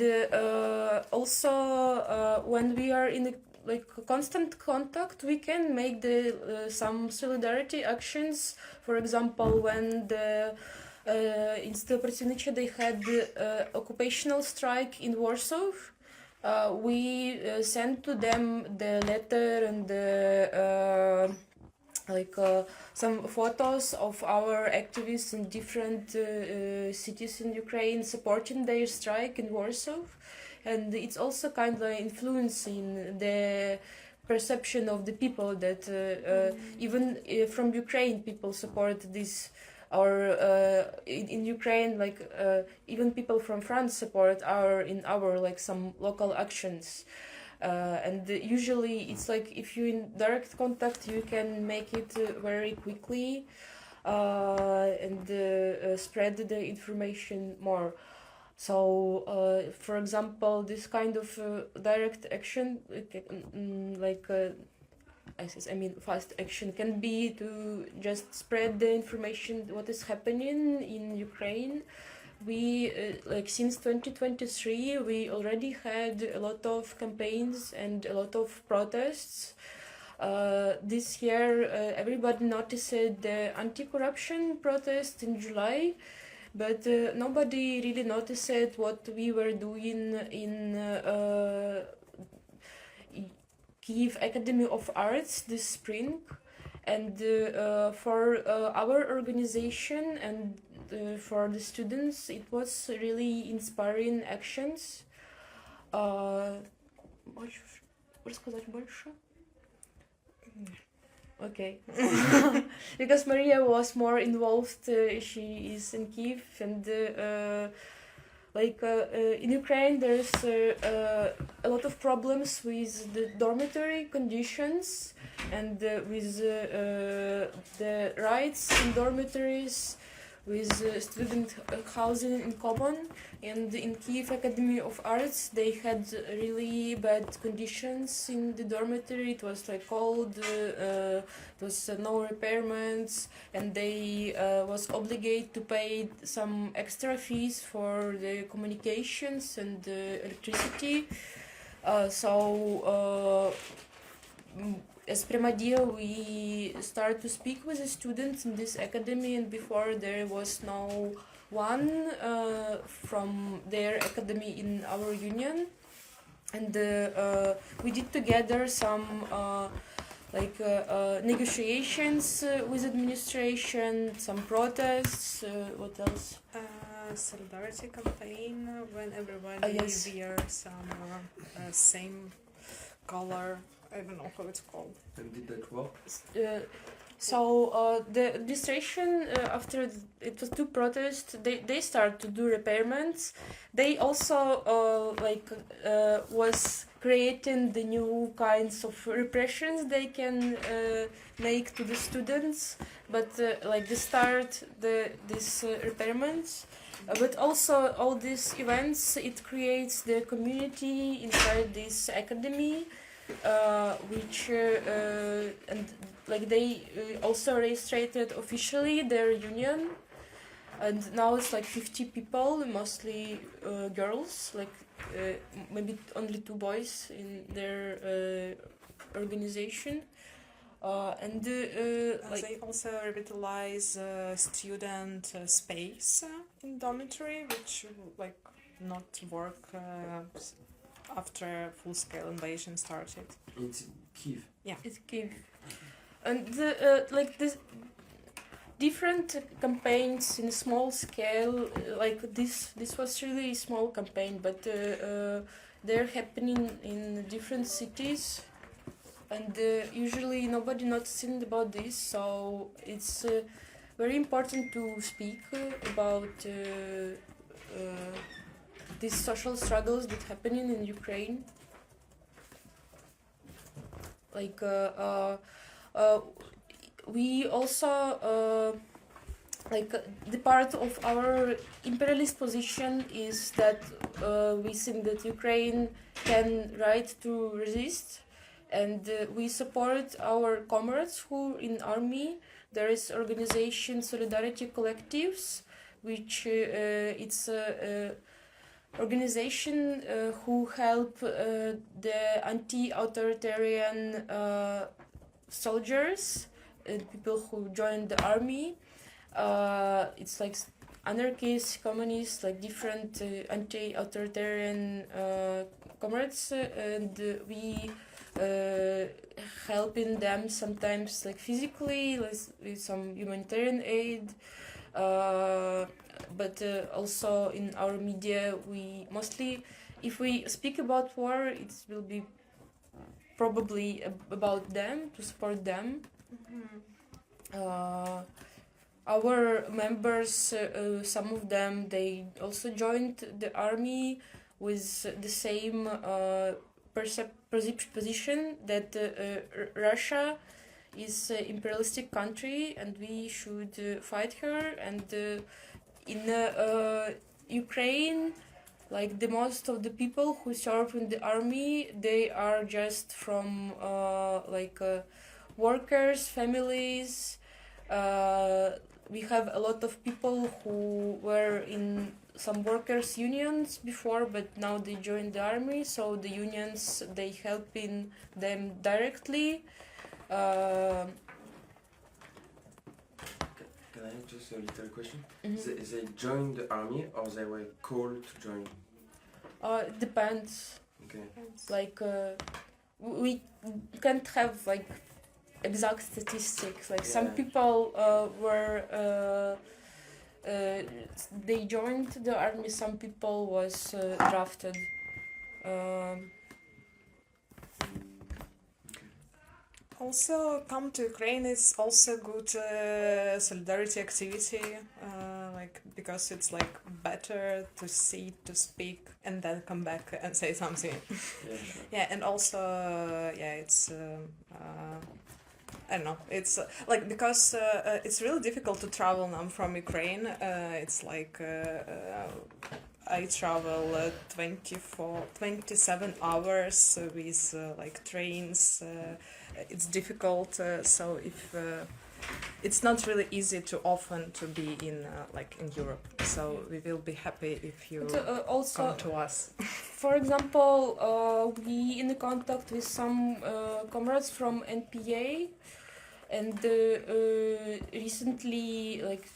also when we are in constant contact, we can make some solidarity actions. For example, when the in Cité they had occupational strike in Warsaw. We sent to them the letter and some photos of our activists in different cities in Ukraine supporting their strike in Warsaw, and it's also kind of influencing the perception of the people that even from Ukraine people support this, or in Ukraine even people from France support our some local actions. And usually it's like if you're in direct contact you can make it very quickly and spread the information more. So for example, this kind of direct action fast action can be to just spread the information what is happening in Ukraine. We since 2023 we already had a lot of campaigns and a lot of protests. This year everybody noticed the anti-corruption protest in July, but nobody really noticed what we were doing in Kyiv Academy of Arts this spring. And for our organization and for the students, it was really inspiring actions. Рассказать больше? Okay. Because Maria was more involved, she is in Kyiv, and in Ukraine there's a lot of problems with the dormitory conditions and with the rights in dormitories, with student housing in common. And in Kyiv Academy of Arts they had really bad conditions in the dormitory. It was cold, there was no repairments, and they was obligated to pay some extra fees for the communications and electricity. As Priama Diia, we started to speak with the students in this academy, and before there was no one from their academy in our union. And we did together some negotiations with administration, some protests, what else? Solidarity campaign when everyone Yes. wear some same color. I don't know how it's called. And did that work? The administration, after it was two protests, they started to do repairments. They also was creating the new kinds of repressions they can make to the students, but they start these repairments. But also all these events, it creates the community inside this academy, which they also registered officially their union, and now it's 50 people, mostly girls, maybe only 2 boys in their organization. They also revitalize student space in dormitory, which not work after full-scale invasion started. It's Kyiv. Yeah, it's Kyiv. And this different campaigns in small scale, this was really a small campaign, but they're happening in different cities, and usually nobody noticing about this, so it's very important to speak about these social struggles that happening in Ukraine. We also the part of our imperialist position is that we think that Ukraine can right to resist, and we support our comrades who in army. There is organization Solidarity Collectives, which it's a organization who help the anti-authoritarian soldiers and people who joined the army. It's anarchists, communists, like different anti-authoritarian comrades, and we helping them sometimes like physically, like, with some humanitarian aid, but also in our media we mostly, if we speak about war, it will be probably about them, to support them. Our members, some of them, they also joined the army with the same position that Russia is an imperialistic country and we should fight her. And in Ukraine, like the most of the people who serve in the army, they are just from workers, families. We have a lot of people who were in some workers' unions before, but now they joined the army, so the unions, they helping them directly. Can I ask just a little question? Mm-hmm. They joined the army or they were called to join? It depends. Okay. Like we can't have like exact statistics. Like some people were they joined the army. Some people was drafted. Also, come to Ukraine is also good solidarity activity, like because it's like better to see, to speak, and then come back and say something. Yeah, sure. Yeah, and also it's I don't know. It's like because it's really difficult to travel now from Ukraine. It's like I travel 27 hours with like trains. It's difficult. So if it's not really easy to often to be in like in Europe. So we will be happy if you also come to us. For example, we in contact with some comrades from NPA, and recently, like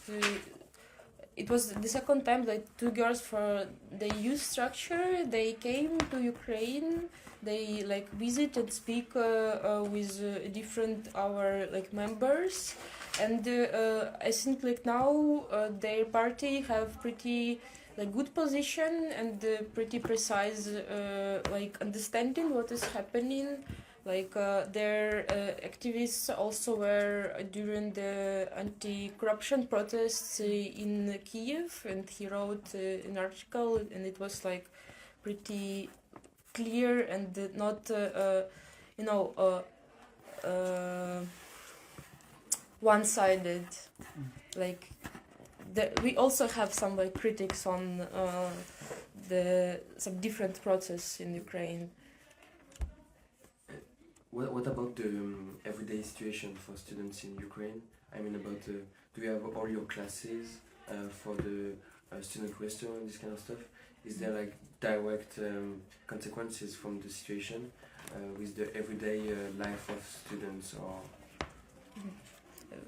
it was the second time that 2 girls for the youth structure, they came to Ukraine. They like visit and speak with different our like members, and I think like now their party have pretty like good position and pretty precise like understanding what is happening. Like their activists also were during the anti-corruption protests in Kiev, and he wrote an article, and it was like pretty clear and not one-sided. Like we also have some like critics on some different process in Ukraine. What about the everyday situation for students in Ukraine? I mean, about do you have all your classes for the student restaurant, this kind of stuff? Is there like direct consequences from the situation with the everyday life of students, or?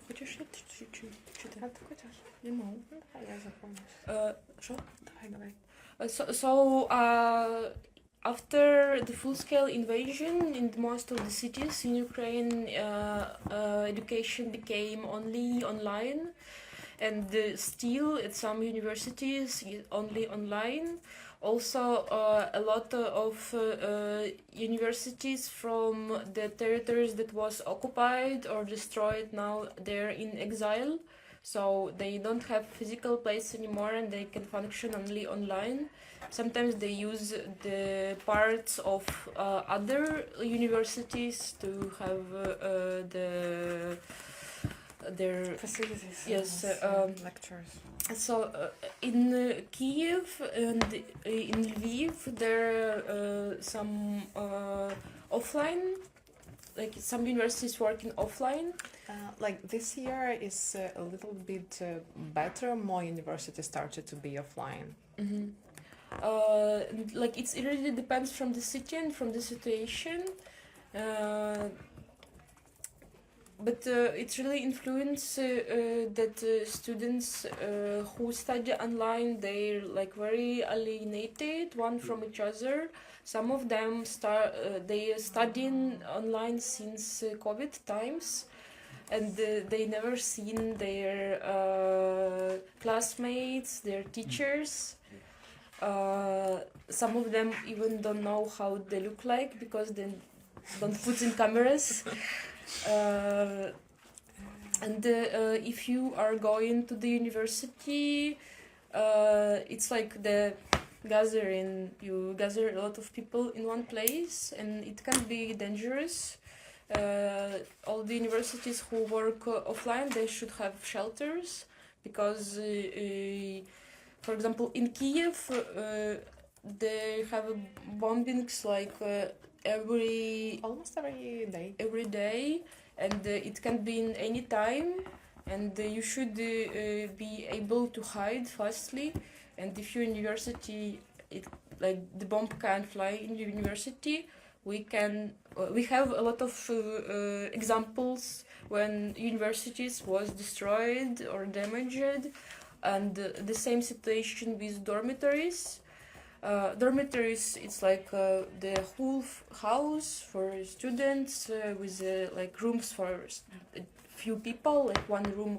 Хочеш чуть-чуть? So after the full-scale invasion in most of the cities in Ukraine, education became only online, and still at some universities only online. Also, a lot of universities from the territories that was occupied or destroyed, now they're in exile, so they don't have physical place anymore and they can function only online. Sometimes they use the parts of other universities to have their facilities. Yes, lectures. So in Kiev and in Lviv there are some offline, like some universities working offline. Like this year is a little bit better. More universities started to be offline. Mm-hmm. Like it really depends from the city and from the situation. but it's really influenced that students who study online, they're like very alienated one from each other. Some of them they studying online since COVID times, and they never seen their classmates, their teachers. Some of them even don't know how they look like because they don't put in cameras. And if you are going to the university, it's like the gathering. You gather a lot of people in one place, and it can be dangerous. All the universities who work offline, they should have shelters, because for example in Kiev they have bombings like almost every day, and it can be in any time, and you should be able to hide fastly. And if you're in university, like the bomb can't fly in the university. We have a lot of examples when universities was destroyed or damaged, and the same situation with dormitories. Dormitories, it's like the whole house for students with like rooms for a few people, like one room,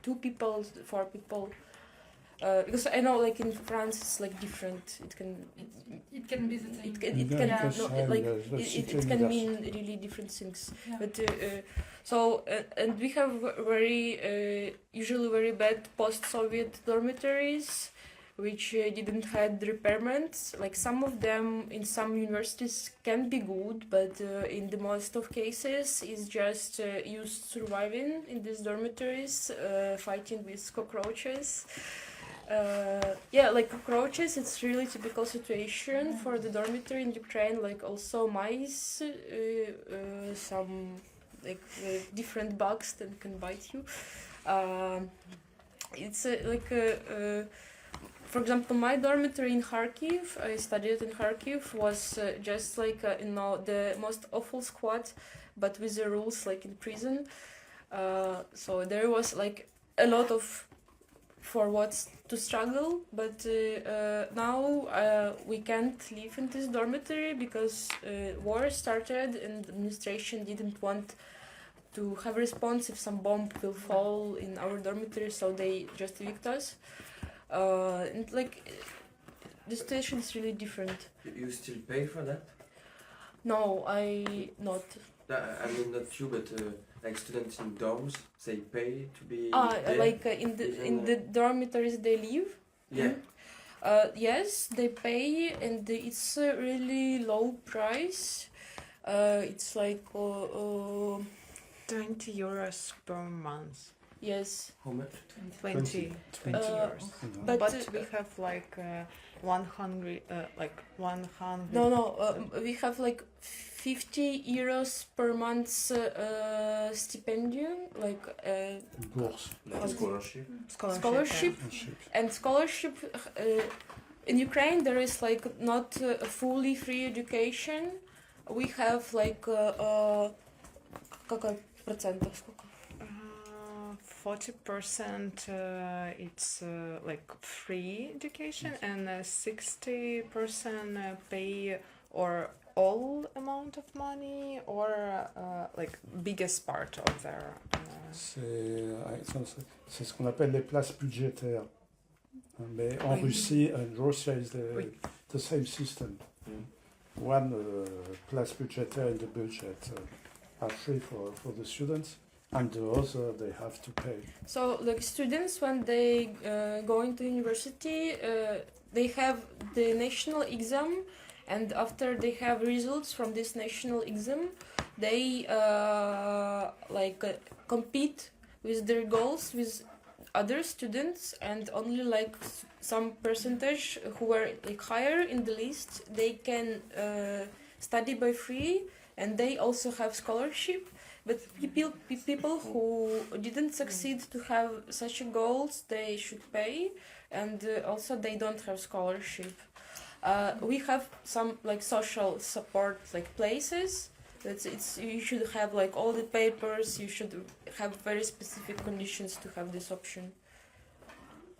2 people, 4 people. Because I know, like in France, it's like different. It can be the same. It can mean really different things. Yeah. But and we have very usually very bad post-Soviet dormitories, which didn't had repairments. Like some of them in some universities can be good, but in the most of cases is just used surviving in these dormitories, fighting with cockroaches. Like cockroaches, it's really typical situation for the dormitory in Ukraine. Like also mice, some like different bugs that can bite you. It's for example, my dormitory in Kharkiv, I studied in Kharkiv, was just like the most awful squad, but with the rules like in prison. So there was like a lot of for what's to struggle, but now we can't live in this dormitory because war started and the administration didn't want to have response if some bomb will fall in our dormitory, so they just evict us. And like the situation is really different. You still pay for that? No, I not. I mean, not you, but like students in dorms, they pay to be there? Like in the dormitories they live. Yeah. Yes, they pay, and it's a really low price. It's like 20 euros per month. Yes. How much? 20 euros. But we have like 100, like 100. No. We have like 50 euros per month stipendium, like scholarship. And scholarship in Ukraine there is like not a fully free education. We have like 40% it's like free education, and 60% pay or all amount of money, or like biggest part of their. C'est ce qu'on appelle les places budgétaires. Mais en Russie, Russia is the same system. One place budgétaire in the budget are free for the students, and the other they have to pay. So like students, when they go into university, they have the national exam, and after they have results from this national exam, they compete with their goals with other students, and only like some percentage who are like higher in the list, they can study by free, and they also have scholarship. But people who didn't succeed to have such goals, they should pay, and also they don't have scholarship. We have some like social support like places, You should have like all the papers. You should have very specific conditions to have this option.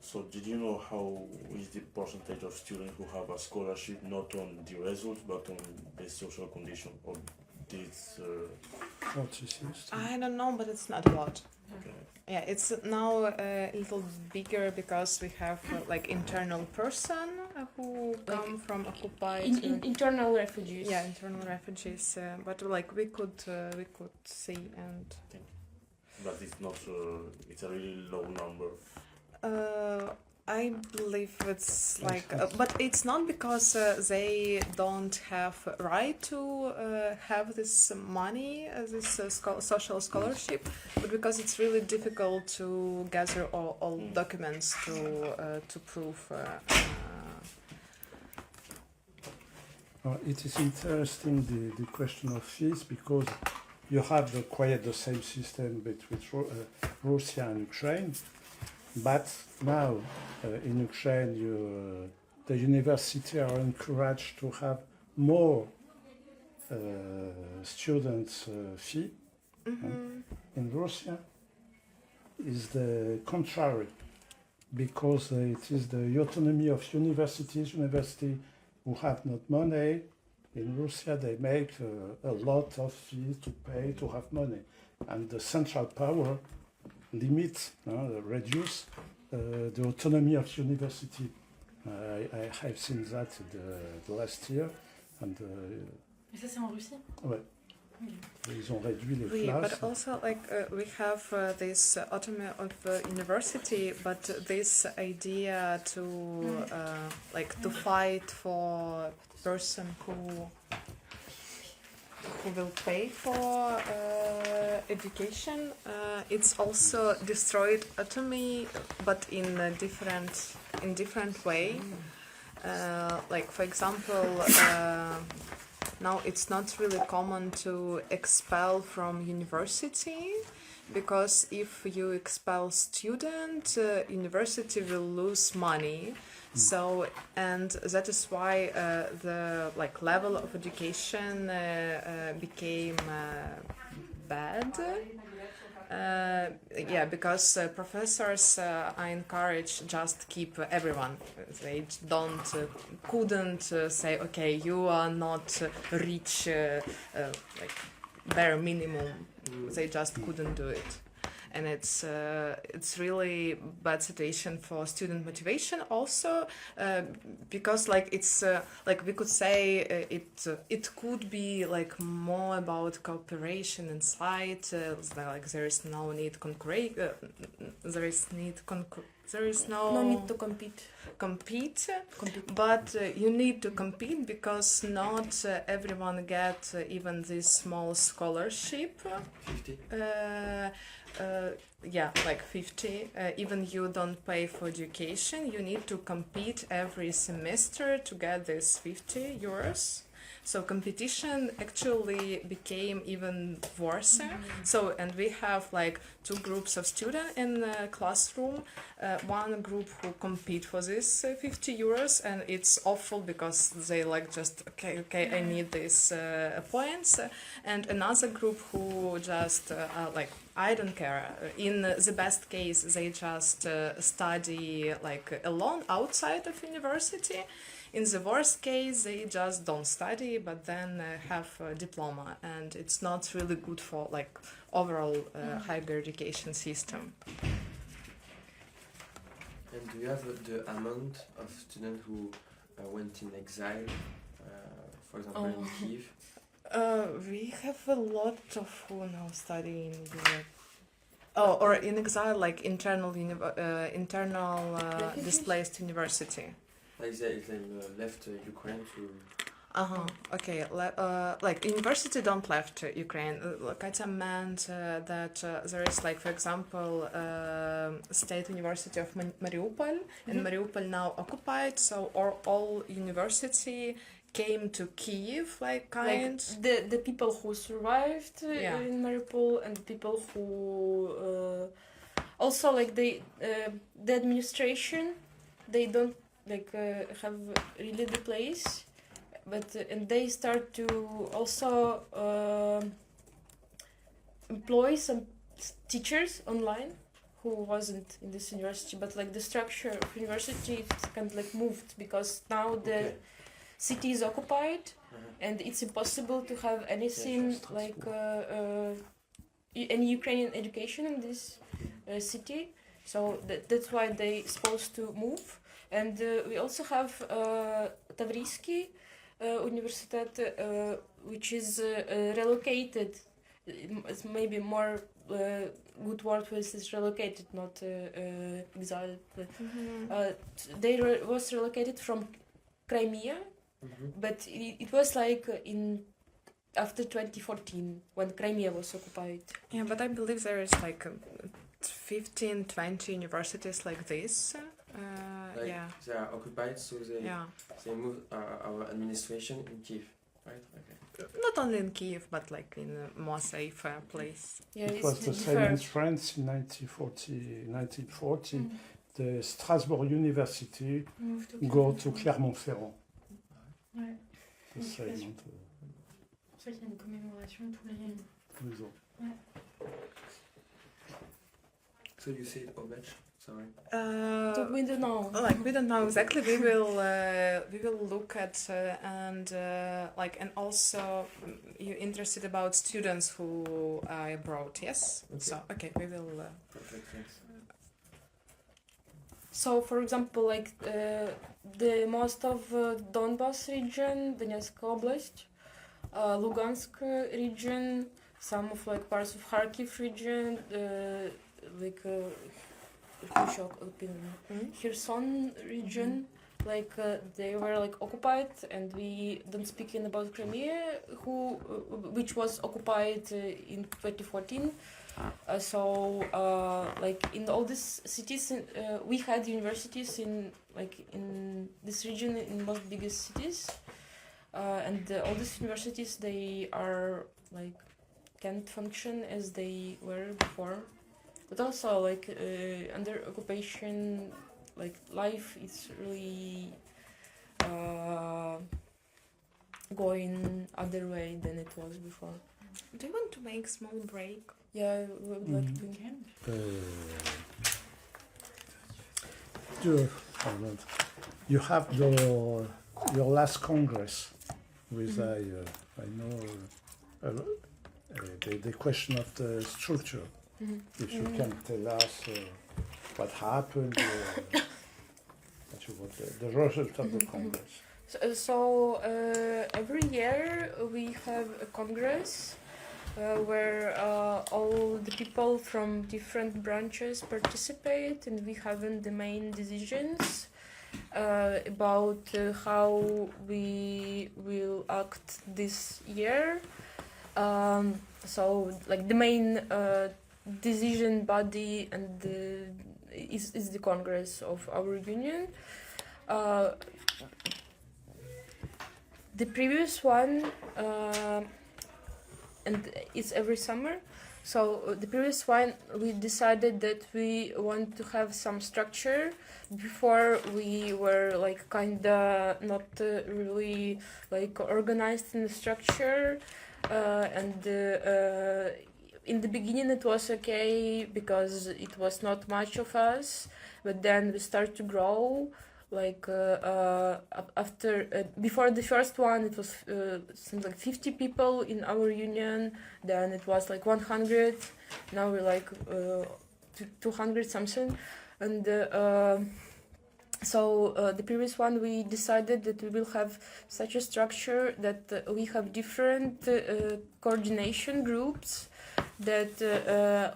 So did you know how is the percentage of students who have a scholarship not on the results but on the social condition of this? 46. I don't know, but it's not a lot. Okay. Yeah, it's now a little bigger because we have like internal person who come from occupied. Internal refugees. Yeah, internal refugees. But like we could see and. But it's not. It's a really low number. I believe it's like, but it's not because they don't have right to have this money, this social scholarship, but because it's really difficult to gather all documents to prove. It is interesting the question of fees because you have quite the same system between Russia and Ukraine. But now in Ukraine, the university are encouraged to have more students' fee. In Russia, is the contrary, because it is the autonomy of universities. University who have not money in Russia, they make a lot of fees to pay to have money, and the central power limit, reduce the autonomy of university. I have seen that the last year. And, Et ça, c'est en Russie? Ouais. Ils ont réduit les Oui, classes. but also like we have this autonomy of university, but this idea to like to fight for person who will pay for education, it's also destroyed autonomy, but in a different way. Like for example, now it's not really common to expel from university, because if you expel student, university will lose money. So, and that is why the like level of education became bad. Yeah, because professors are encouraged just keep everyone. They couldn't say, okay, you are not reach like bare minimum. They just couldn't do it. And it's really bad situation for student motivation also, because like it's like we could say it could be like more about cooperation inside, like there is no need there is no need to compete, but you need to compete because not everyone get even this small scholarship. 50? Yeah, like 50. Even you don't pay for education, you need to compete every semester to get this 50 euros. So competition actually became even worse. So, and we have like two groups of students in the classroom. One group who compete for this 50 euros, and it's awful because they like just, okay, I need these points. And another group who just like, I don't care. In the best case, they just study like alone outside of university. In the worst case, they just don't study, but then have a diploma, and it's not really good for like overall higher education system. And do you have the amount of students who went in exile, for example, in Kiev? We have a lot of who now study in Europe. Oh, or in exile, like internal displaced university. Like they left Ukraine to... Okay. Like university don't left Ukraine. Katya meant that there is like, for example, State University of Mariupol, and Mariupol now occupied. So all university came to Kiev, like kind. Like the people who survived in Mariupol, and the people who also like the administration, they don't like have really the place, but and they start to also employ some teachers online who wasn't in this university, but like the structure of university it's kind of like moved because now the city is occupied and it's impossible to have anything like any Ukrainian education in this city. So that's why they supposed to move. And we also have Tavrisky Universitet, which is relocated. It's maybe more good word for this is relocated, not exiled. They was relocated from Crimea, but it was like in after 2014 when Crimea was occupied. Yeah, but I believe there is like 15, 20 universities like this. Like Yeah. they are occupied, so they move our administration in Kiev, right? Okay. Not only in Kiev, but like in a more safe place. Yeah, It was the same in France in 1940. The Strasbourg University go to Clermont-Ferrand. Ouais. The same. C'est pour ça qu'il y a une commémoration tous les ans. Ouais. So you say Obech, sorry. So we don't know. Like we don't know exactly. We will look at and also you're interested about students who are abroad, yes? Okay. So okay, we will. Perfect, thanks. So, for example, like the most of Donbas region, Donetsk Oblast, Lugansk region, some of like parts of Kharkiv region, like Kherson region, like they were like occupied, and we don't speak in about Crimea, which was occupied in 2014. Like in all these cities, we had universities in this region in most biggest cities, and all these universities they are like can't function as they were before. But also like under occupation, like life is really going other way than it was before. Do you want to make small break? Yeah, we would like to. You have your last congress with I know the question of the structure. If you can tell us what happened, what you want the result of the congress. So every year we have a congress where all the people from different branches participate, and we have the main decisions about how we will act this year. So like the main decision body and is the Congress of our union. The previous one, and it's every summer. So the previous one, we decided that we want to have some structure. Before we were like kinda not really like organized in the structure, and in the beginning it was okay because it was not much of us, but then we start to grow. Like before the first one, it was something like 50 people in our union. Then it was like 100. Now we're like 200 something. And the previous one, we decided that we will have such a structure that we have different coordination groups. That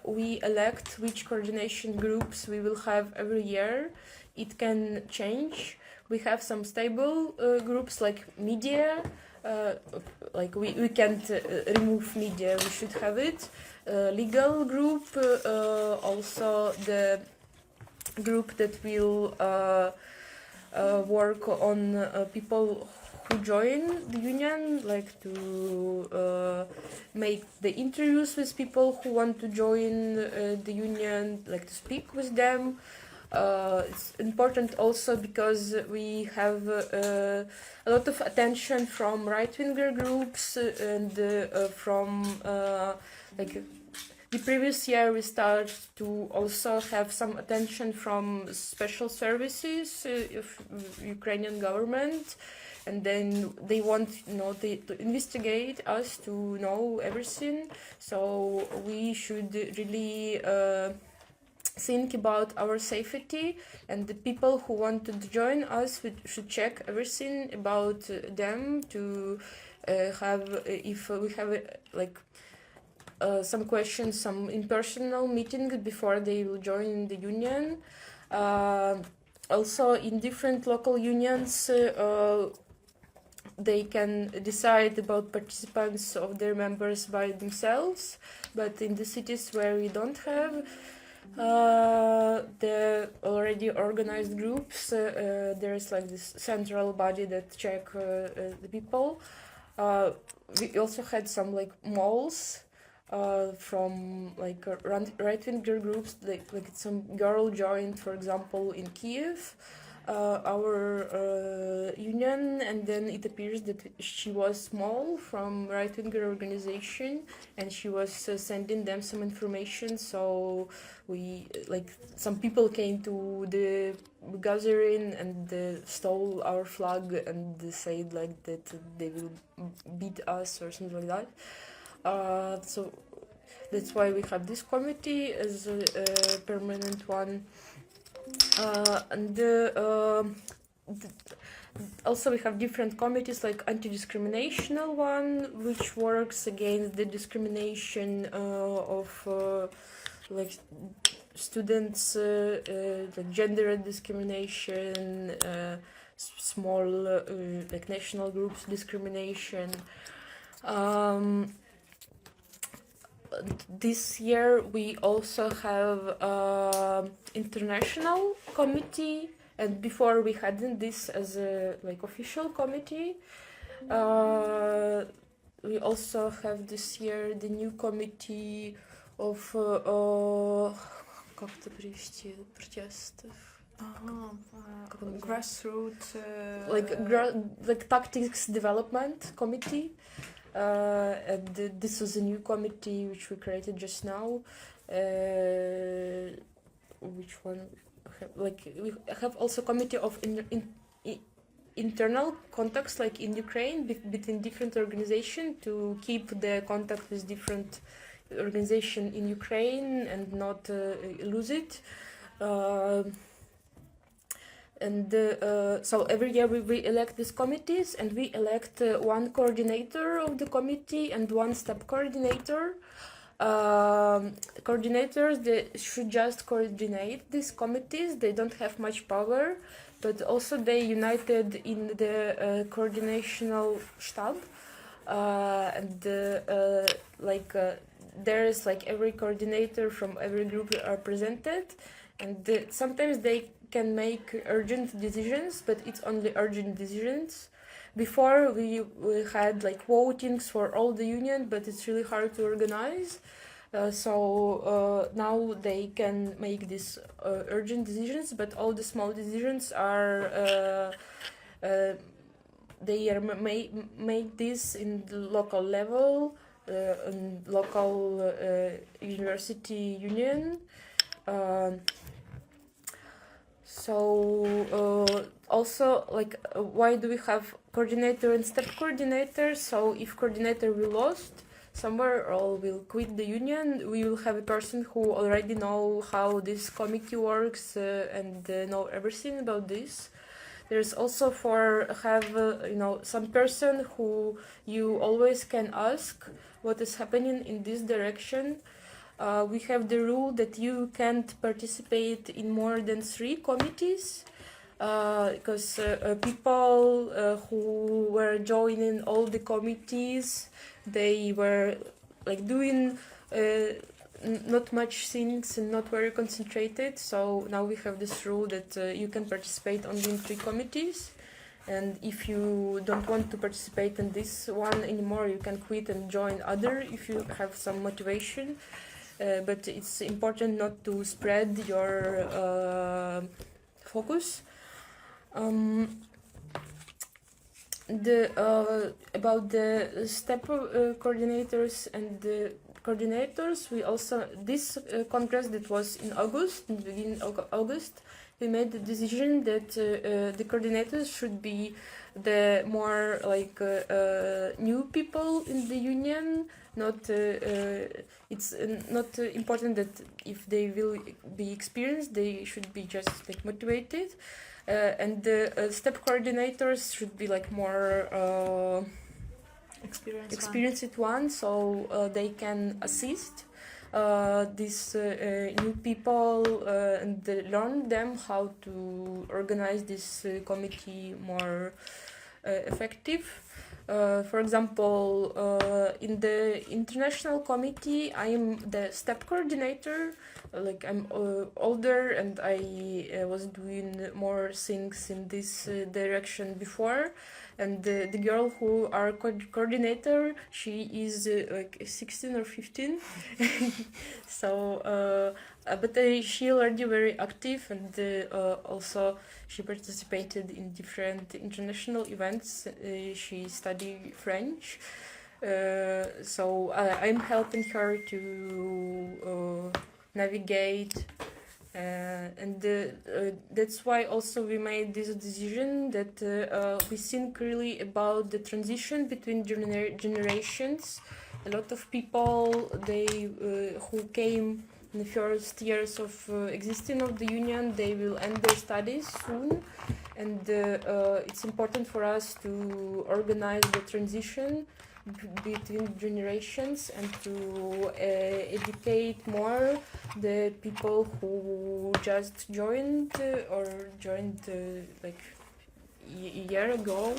we elect which coordination groups we will have every year. It can change. We have some stable groups like media. Like we can't remove media. We should have it. Legal group. Also the group that will work on people who join the union, like to make the interviews with people who want to join the union, like to speak with them. It's important also because we have a lot of attention from right-winger groups and from like the previous year we started to also have some attention from special services of Ukrainian government, and then they want to investigate us to know everything. So we should really think about our safety, and the people who want to join us should check everything about them to have if we have some questions, some impersonal meetings before they will join the union. Also in different local unions they can decide about participants of their members by themselves, but in the cities where we don't have the already organized groups, there's like this central body that check the people. We also had some like malls from like right-winger groups, like some girl joined, for example, in Kiev our union, and then it appears that she was small from right-winger organization, and she was sending them some information. So we some people came to the gathering and stole our flag and said like that they will beat us or something like that. So that's why we have this committee as a permanent one. Also we have different committees, like anti-discriminational one, which works against the discrimination of like students, like gender discrimination, small like national groups discrimination. This year we also have international committee, and before we hadn't this as a like official committee. We also have this year the new committee of как это перевести, протестов. Grassroots, like tactics development committee. And this was a new committee which we created just now. Which one? We have also committee of internal contacts, like in Ukraine, between different organizations, to keep the contact with different organizations in Ukraine and not lose it. So every year we elect these committees, and we elect one coordinator of the committee and one step coordinator. Coordinators, they should just coordinate these committees. They don't have much power, but also they united in the coordinational stab, and there is like every coordinator from every group are presented, and sometimes they can make urgent decisions, but it's only urgent decisions. Before we had like votings for all the union, but it's really hard to organize. So now they can make these urgent decisions, but all the small decisions are they are make this in the local level, local university union. So also, why do we have coordinator and step coordinator? So if coordinator will lost somewhere or will quit the union, we will have a person who already know how this committee works and know everything about this. There's also some person who you always can ask what is happening in this direction. We have the rule that you can't participate in more than 3 committees, because people who were joining all the committees, they were doing not much things and not very concentrated. So now we have this rule that you can participate only in 3 committees, and if you don't want to participate in this one anymore, you can quit and join other if you have some motivation. but it's important not to spread your focus. About the step coordinators and the coordinators, we also, this congress that was in August, in the beginning of August, we made the decision that the coordinators should be the more like new people in the union. Not it's not important that if they will be experienced, they should be just like motivated. And the step coordinators should be like more experienced ones, so they can assist these new people and learn them how to organize this committee more effective. For example, in the international committee, I am the step coordinator. Like I'm older and I was doing more things in this direction before. And the girl who our coordinator, she is like 16 or 15. So, but she already very active, and also she participated in different international events. She studied French. So I'm helping her to navigate, and that's why also we made this decision that we think really about the transition between generations. A lot of people, they who came in the first years of existing of the union, they will end their studies soon, and it's important for us to organize the transition between generations and to educate more the people who just joined or joined like a year ago.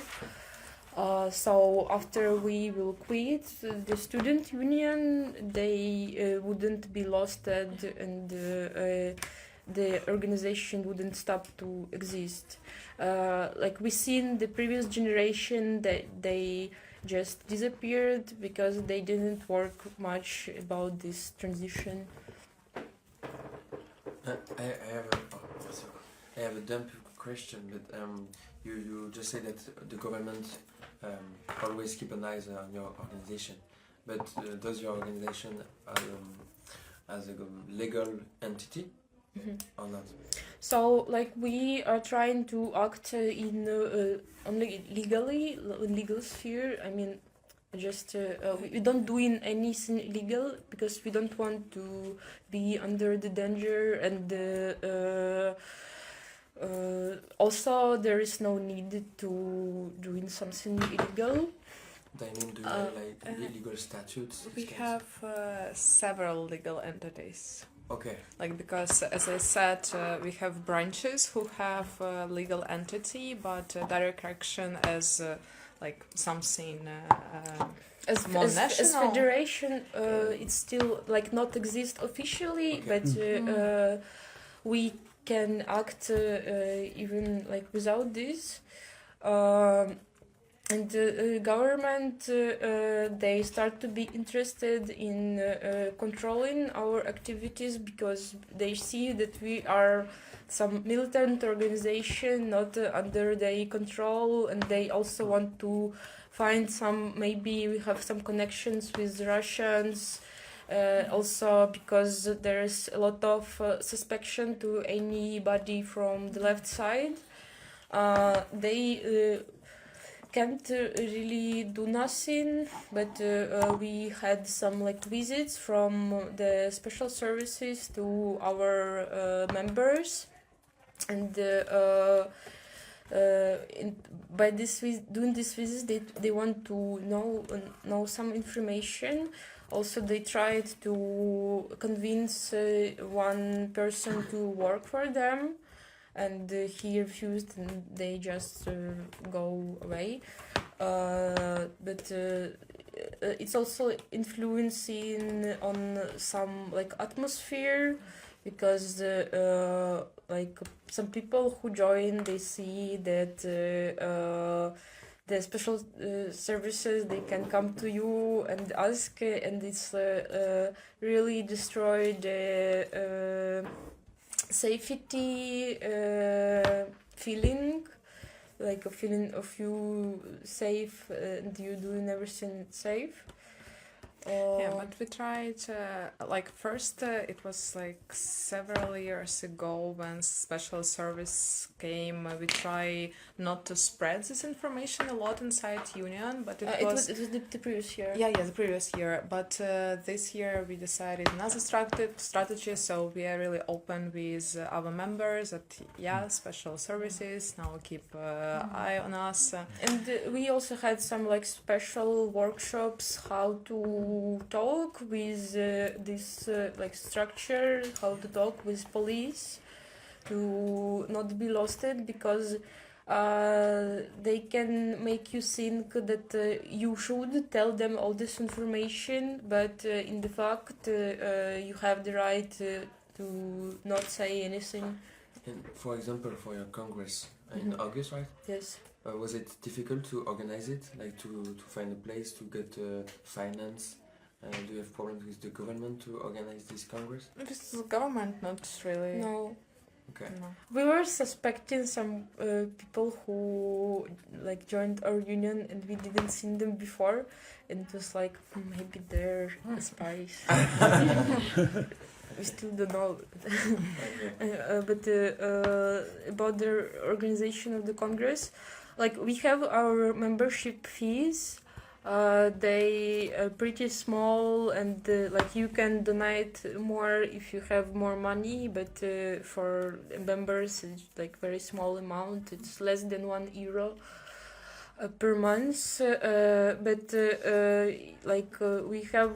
So after we will quit the student union, they wouldn't be lost, and the organization wouldn't stop to exist. Like we seen the previous generation that they just disappeared because they didn't work much about this transition. I have a dumb question, but you just say that the government always keep an eye on your organization, but does your organization as a legal entity or not? So, like, we are trying to act in only legally, in legal sphere. I mean, just we don't do in anything illegal because we don't want to be under the danger, and also there is no need to doing something illegal. I mean, do you have like legal statutes? We have several legal entities. Okay. Like, because as I said, we have branches who have a legal entity, but direct action as like something as more as national. federation, it's still like not exist officially, Okay. but we can act even like without this. And the government, they start to be interested in controlling our activities because they see that we are some militant organization, not under their control, and they also want to find some, maybe we have some connections with Russians, also because there is a lot of suspicion to anybody from the left side. They can't really do nothing, but we had some like visits from the special services to our members, and by doing this visit, they want to know some information. Also, they tried to convince one person to work for them, and he refused, and they just go away. But it's also influencing on some like atmosphere, because like some people who join, they see that the special services, they can come to you and ask, and it's really destroyed safety feeling, like a feeling of you safe and you doing everything safe. Yeah, but we tried, like first it was like several years ago when special service came, we try not to spread this information a lot inside Union, but it was the previous year. Yeah, the previous year, but this year we decided another strategy, so we are really open with our members that, special services, now keep eye on us. And we also had some like special workshops how to talk with this like structure, how to talk with police, to not be lost because they can make you think that you should tell them all this information, but in the fact you have the right to not say anything. And for example, for your congress in August, right? Yes. Was it difficult to organize it, like to find a place to get finance? Do you have problems with the government to organize this congress? With the government, not really. No. Okay. No. We were suspecting some people who like joined our union and we didn't see them before, and it was like maybe they're spies. We still don't know. But about the organization of the congress, like we have our membership fees. They are pretty small, and like you can donate more if you have more money, but for members it's like very small amount. It's less than €1 per month, but we have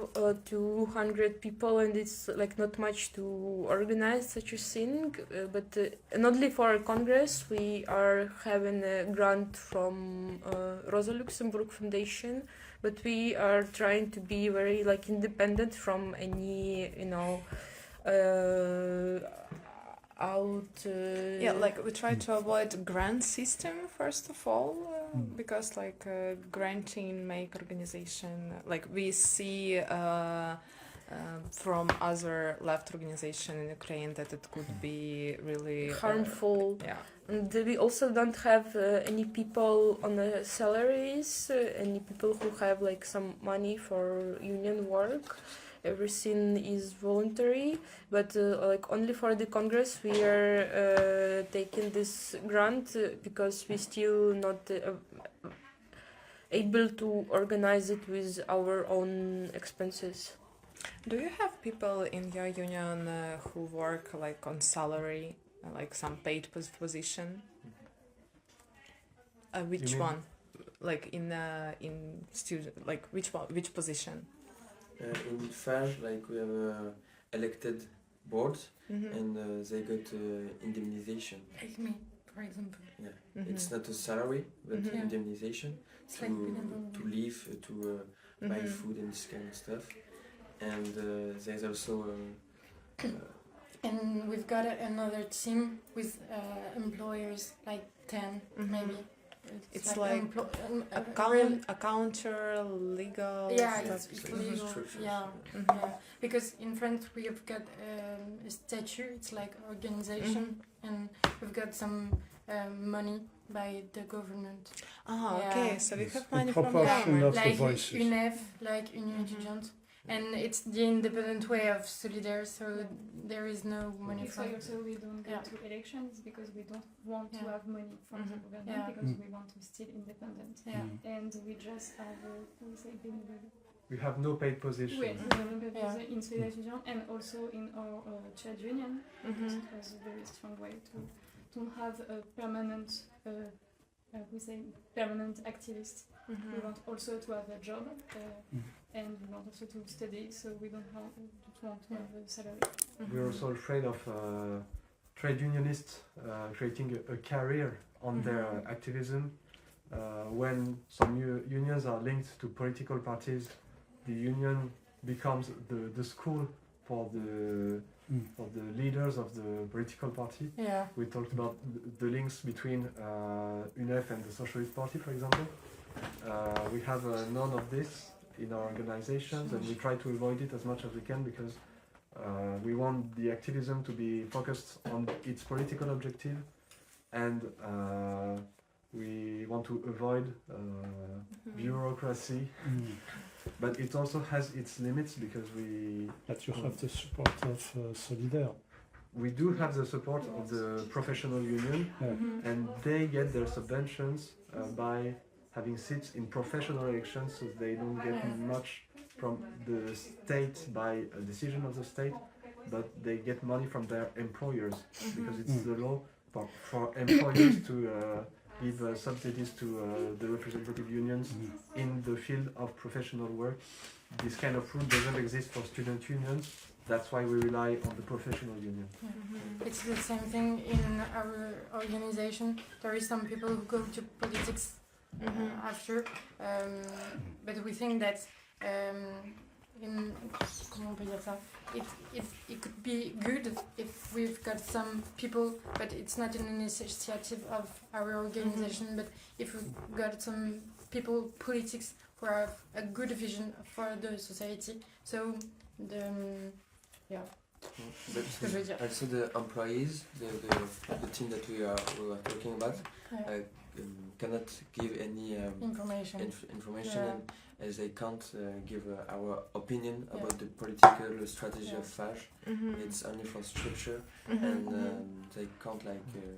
200 people, and it's like not much to organize such a thing, but and only for our congress we are having a grant from Rosa Luxemburg Foundation, but we are trying to be very like independent from any we try to avoid grant system first of all, because like granting make organization, like we see from other left organization in Ukraine that it could be really harmful. Yeah. And we also don't have any people on the salaries, any people who have like some money for union work. Everything is voluntary, but like only for the congress we are taking this grant because we still not able to organize it with our own expenses. Do you have people in your union who work like on salary, like some paid position? Which one? Like in student, like which position? In FAGE, like we have elected boards, and they got indemnisation. Like me, for example. Yeah, it's not a salary, but indemnisation It's to live, to buy food and this kind of stuff. And there's also. And we've got another team with employers, like 10 maybe. It's like accountant, legal. Yeah, stuff. it's legal. Yeah, because in France we have got a statute. It's like organization, and we've got some money by the government. Okay. So we have money from government, like voices. UNEF, like Union étudiantes. And it's the independent way of Solidaires, so there is no money It's from. why also we don't go to elections because we don't want to have money from the government because we want to still independent. And we just have We have no paid position. in Solidaires étudiant and also in our trade union. Because it was a very strong way to have a permanent permanent activist. We want also to have a job and we want also to study, so we don't want to have a salary. We're also afraid of trade unionists creating a career on their activism. When some unions are linked to political parties, the union becomes the school for the leaders of the political party. We talked about the links between UNEF and the Socialist Party, for example. have none of this in our organizations, and we try to avoid it as much as we can because we want the activism to be focused on its political objective, and we want to avoid bureaucracy. But it also has its limits because But you have the support of Solidaires. we do have the support of the professional union, and they get their subventions by having seats in professional elections, so they don't get much from the state by a decision of the state, but they get money from their employers because it's the law for employers to give subsidies to the representative unions in the field of professional work. This kind of rule doesn't exist for student unions. That's why we rely on the professional union. It's the same thing in our organization. There is some people who go to politics after, but we think that comment on peut dire ça? It could be good if we've got some people, but it's not an initiative of our organization. But if we've got some people, politics, who have a good vision for the society, so But also the employees, the team that we are talking about, cannot give any information and as they can't give our opinion about the political strategy of FAGE. It's only for structure, and they can't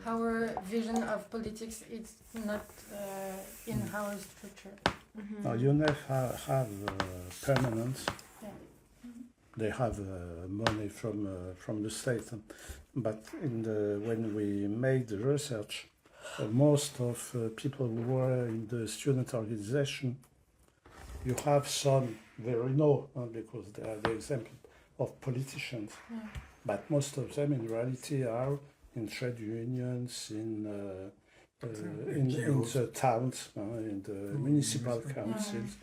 our vision of politics is not in our structure. UNEF have permanent. They have money from the state, but when we made the research, most of people who were in the student organization, you have some very low because they are the example of politicians, but most of them in reality are in trade unions, in the towns, in the municipal councils.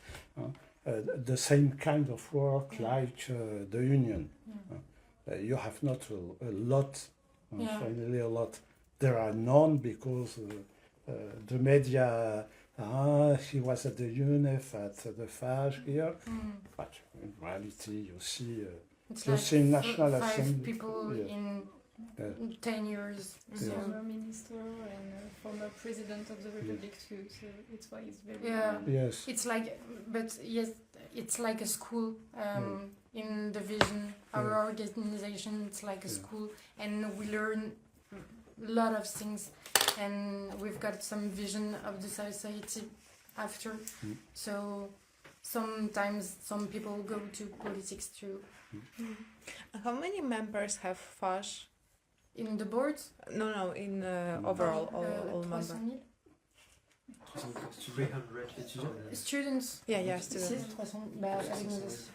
The same kind of work like the union. You have not a lot, finally a lot. There are none because the media, he was at the UNEF, at the FAGE here, but in reality you see National five Assembly. People in 10 years. Former minister and former president of the Republic too, so it's why it's very Yes. It's like, but yes, it's like a school in the vision. Our organization, it's like a school, and we learn a lot of things, and we've got some vision of the society after. So sometimes some people go to politics too. How many members have FAGE? In the board? No, in overall, all members. 300 étudiants. Students. Yeah, students.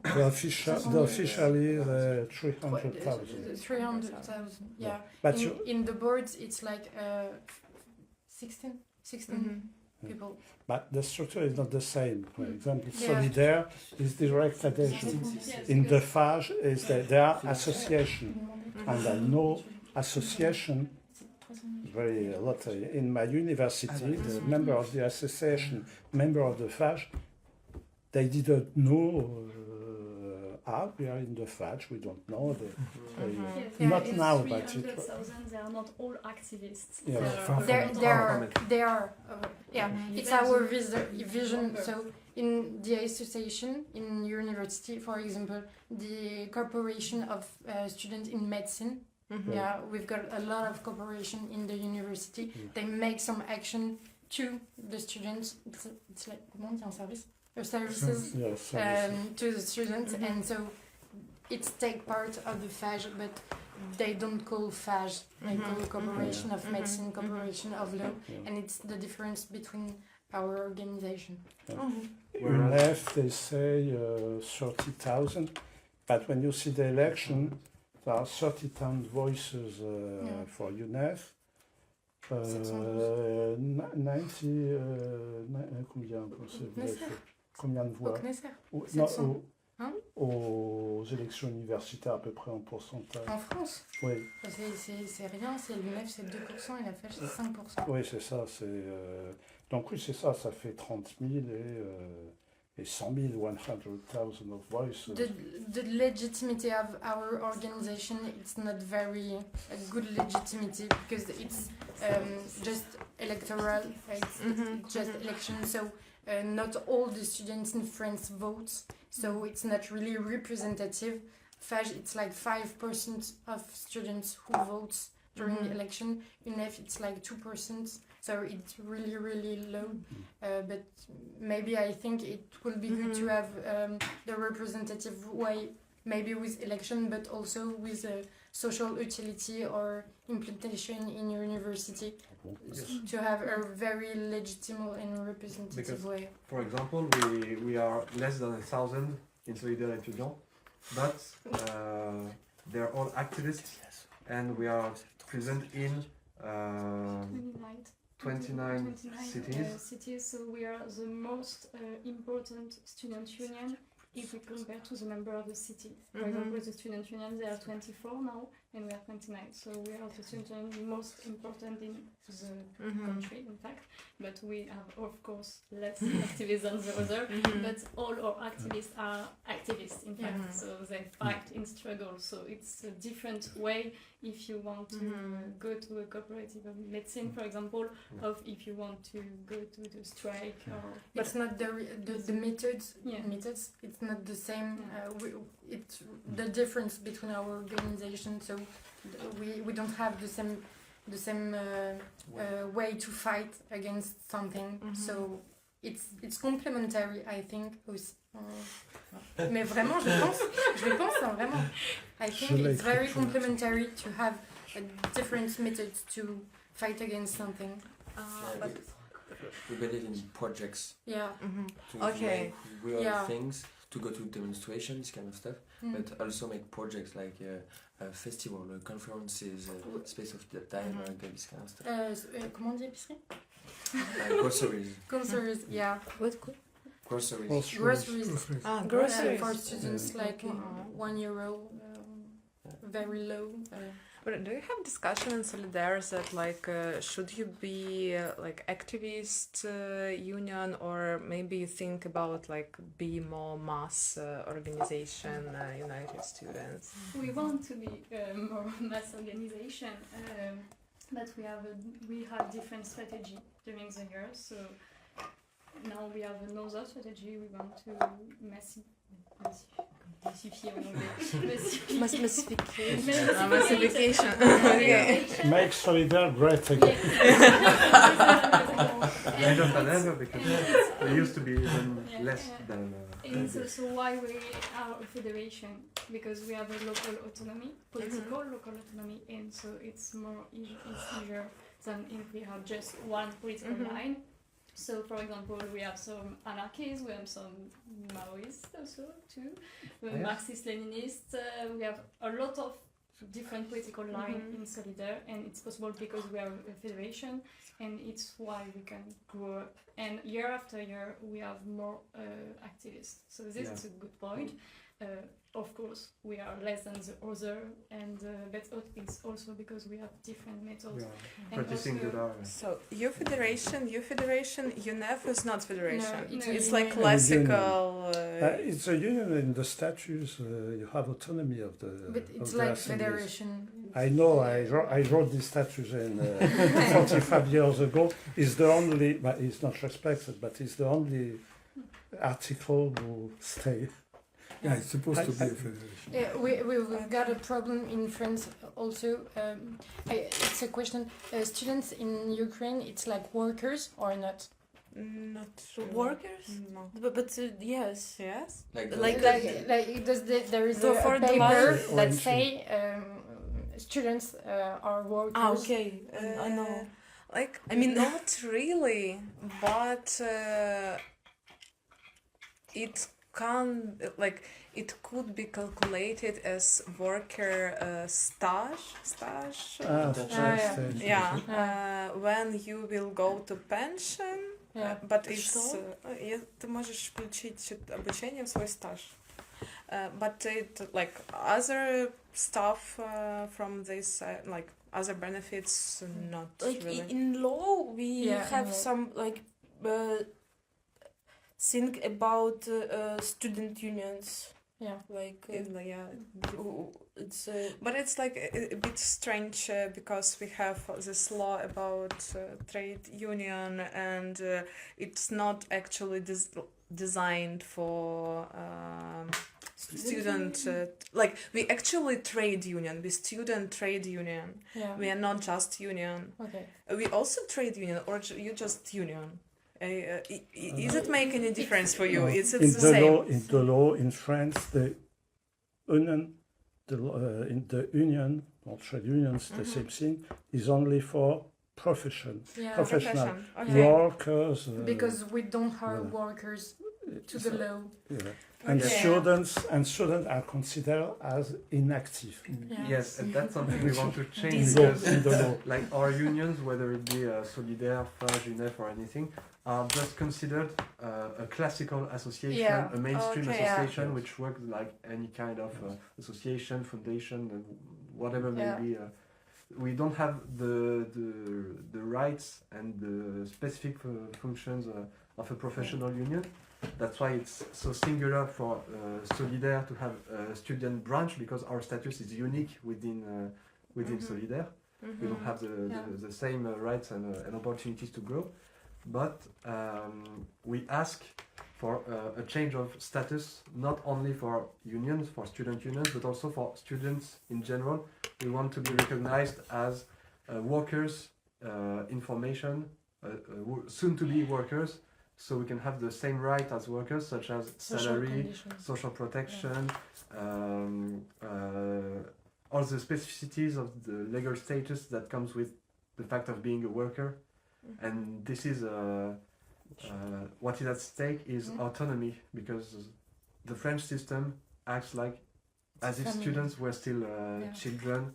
The officially 300,000. 300,000, yeah. But in the boards, it's like 16 people. But the structure is not the same. For example, Solidaires is direct adhesion. In the FAGE, is that they are association, and I know association very a lot in my university. The member of the association, member of the FAGE, they didn't know. We are in the FAGE. We don't know. Not now, but 300,000. They are not all activists. They are. It's our vision. So in the association in university, for example, the corporation of students in medicine. We've got a lot of cooperation in the university. They make some action to the students. It's like comment on service. Services to the students, and so it's take part of the FAGE, but they don't call FAGE. They call Corporation of Medicine, Corporation of Law, and it's the difference between our organization. UNEF, they say 30,000, but when you see the election, there are 30,000 voices for UNEF. 90, combien de voix? aux élections universitaires à peu près en pourcentage. En France, Oui, c'est rien, c'est l'UNEF c'est 2% et la FAGE c'est 5%. oui, c'est ça. Donc oui, c'est ça, ça fait 30 000 et 100 000, 100,000 of voices. The legitimacy of our organization, it's not very a good legitimacy because it's just electoral, it's just election, so not all the students in France vote, so it's not really representative. FAGE, it's like 5% of students who vote during the election. UNEF, it's like 2%, so it's really, really low. But maybe I think it will be good to have the representative way, maybe with election, but also with social utility or implementation in your university, to have a very legitimate and representative way. For example, we are less than 1,000 in Solidaires étudiants, but they're all activists, and we are present in 29 cities. So we are the most important student union if we compare to the member of the city. For example, the student union, they are 24 now, and we are 29. So we are the student union most important in the country, in fact. But we have, of course, less activists than the other. But all our activists are activists, in fact. So they fight in struggle. So it's a different way if you want to go to a cooperative of medicine, for example, of if you want to go to the strike. Or It's not the methods. Methods. It's not the same. It's the difference between our organization. So we don't have the same way to fight against something. So it's complementary, I think. Aussi. Mais vraiment, je pense vraiment. I think it's very complementary to have different methods to fight against something. We believe in projects. Yeah. To make real things, to go to demonstrations, kind of stuff, but also make projects like a festival, conferences, space of dialogue, this kind of stuff. Comment on dit épicerie? Groceries. Groceries, yeah. What? Groceries. Groceries. Groceries. For students, like €1, very low. But do you have discussion in Solidaires that like should you be like activist union, or maybe you think about like be more mass organization, United Students? we want to be more mass organization, but we have different strategy during the year. So now we have another strategy. We want to massifier en anglais. Massification. Okay. Make Solidaires great again. Later than ever, because there used to be even less than. And it's also why we are a federation, because we have a local autonomy, political local autonomy, and so it's easier than if we have just one political line. So, for example, we have some anarchists, we have some Maoists also too, Marxist-Leninists. We have a lot of different political lines in Solidaires, and it's possible because we are a federation, and it's why we can grow up. And year after year, we have more activists. So this is a good point. Of course, we are less than the other, and but it's also because we have different methods. Practicing So your federation, UNEF is not federation. No, it's like classical. It's a union in the statutes. You have autonomy of the. But it's of like the assemblies. federation. I know. I wrote these statutes in 45 years ago. It's the only. But it's not respected. But it's the only article who stay. Yeah, it's supposed to be a federation. Yeah, we've got a problem in France also. It's a question. Students in Ukraine, it's like workers or not? Not workers? No. But yes. Yes. Like There is So a for the paper or that in say students are workers. Okay, I know. Like I mean, not really, but it can it could be calculated as worker stage. When you will go to pension, but it's ты можешь включить обучение в свой стаж. but like other stuff from this, like other benefits, not Like really. in law, we Yeah, have in law. some like think about student unions. Yeah. Like it's But it's like a bit strange because we have this law about trade union, and it's not actually designed for student. Like we actually trade union, we student trade union. Yeah. We are not just union. Okay. We also trade union, or you just union. Does it make any difference for you? No, It's in the same. in the law in France, the union, in the union or trade unions, the same thing is only for professional Profession. Okay. workers. Because we don't hire yeah. workers to the law. Yeah. And Okay. students are considered as inactive Yeah. Yes, and that's something we want to change in law, because, in the law. like, our unions, whether it be Solidaires, FAGE, UNEF, or anything, are just considered a classical association, Yeah. a mainstream Okay, yeah. association, which works like any kind of association, foundation, and whatever Yeah. may be. We don't have the rights and the specific functions of a professional union. That's why it's so singular for Solidaires to have a student branch, because our status is unique within Solidaires. We don't have the same rights and opportunities to grow. But we ask for a change of status, not only for unions, for student unions, but also for students in general. We want to be recognized as workers, information, soon to be workers, so we can have the same right as workers, such as salary, social protection, all the specificities of the legal status that comes with the fact of being a worker. And this is what is at stake is autonomy, because the French system acts like as if students were still children,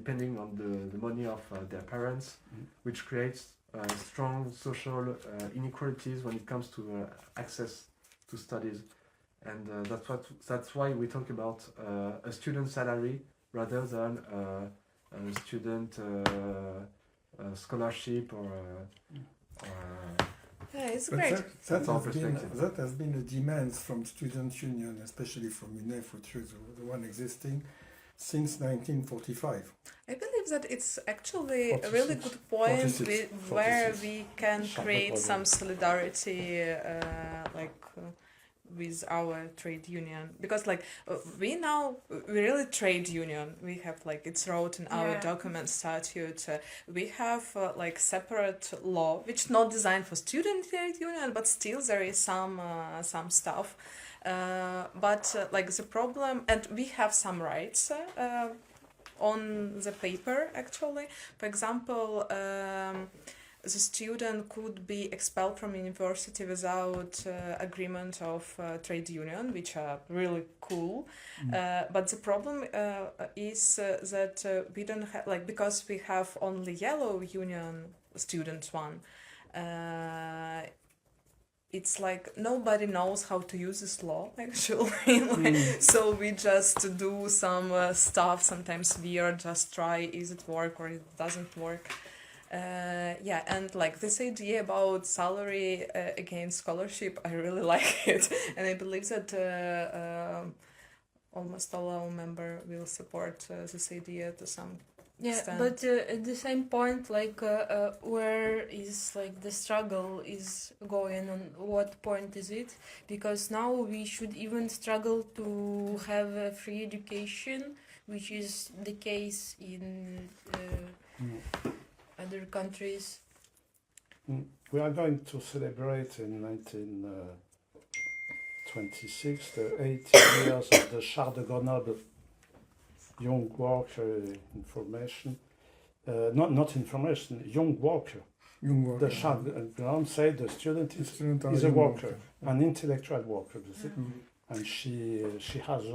depending on the money of their parents, which creates strong social inequalities when it comes to access to studies. And that's why we talk about a student salary rather than a student scholarship or Yeah, it's But great. that has been a demand from student union, especially from UNEF, which is the one existing since 1945. I believe that it's actually a 46, really good point 46, where 46. we can create some solidarity with our trade union, because we really trade union. We have it's wrote in our document statute. We have separate law which not designed for student trade union, but still there is some stuff. But the problem, and we have some rights on the paper actually. For example, the student could be expelled from university without agreement of trade union, which are really cool. But the problem is that we don't have, because we have only yellow union students one. It's nobody knows how to use this law actually. So we just do some stuff. Sometimes we are just try is it work or it doesn't work. And this idea about salary against scholarship, I really like it, and I believe that almost all our members will support this idea to some extent. But at the same point, where is the struggle is going on? What point is it? Because now we should even struggle to have a free education, which is the case in other countries. We are going to celebrate in 1926 the 80 years of the Charte de Grenoble, young worker information. Not information, young worker. The Charte de Grenoble said the student is a worker, an intellectual worker, you see. And he has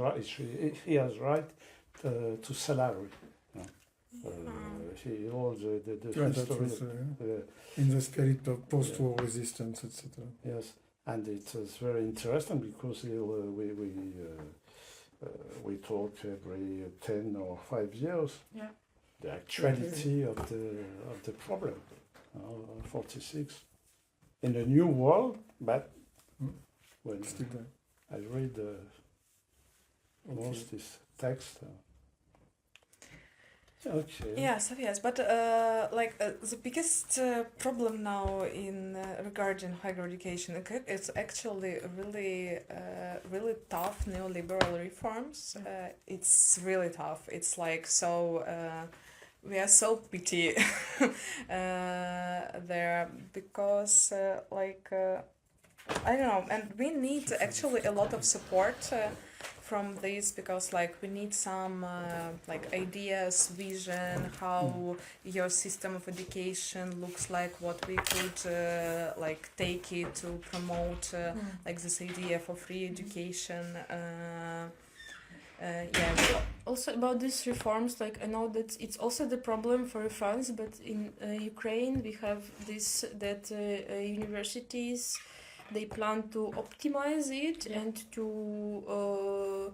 right to salary. He holds the history. In the spirit of post-war resistance, etc. Yes, and it is very interesting because we talk every 10 or 5 years. Yeah. The actuality of the problem. 46 in a new world, but when Still there. I read most this text. Okay. Yeah, so yes, but the biggest problem now in regarding higher education, it's actually really tough neoliberal reforms. It's really tough. It's like so. We are so pity there because I don't know, and we need actually a lot of support from this because we need some ideas, vision, how your system of education looks like, what we could take it to promote this idea for free education. Also about these reforms, I know that it's also the problem for France, but in Ukraine we have this that universities, they plan to optimize it and to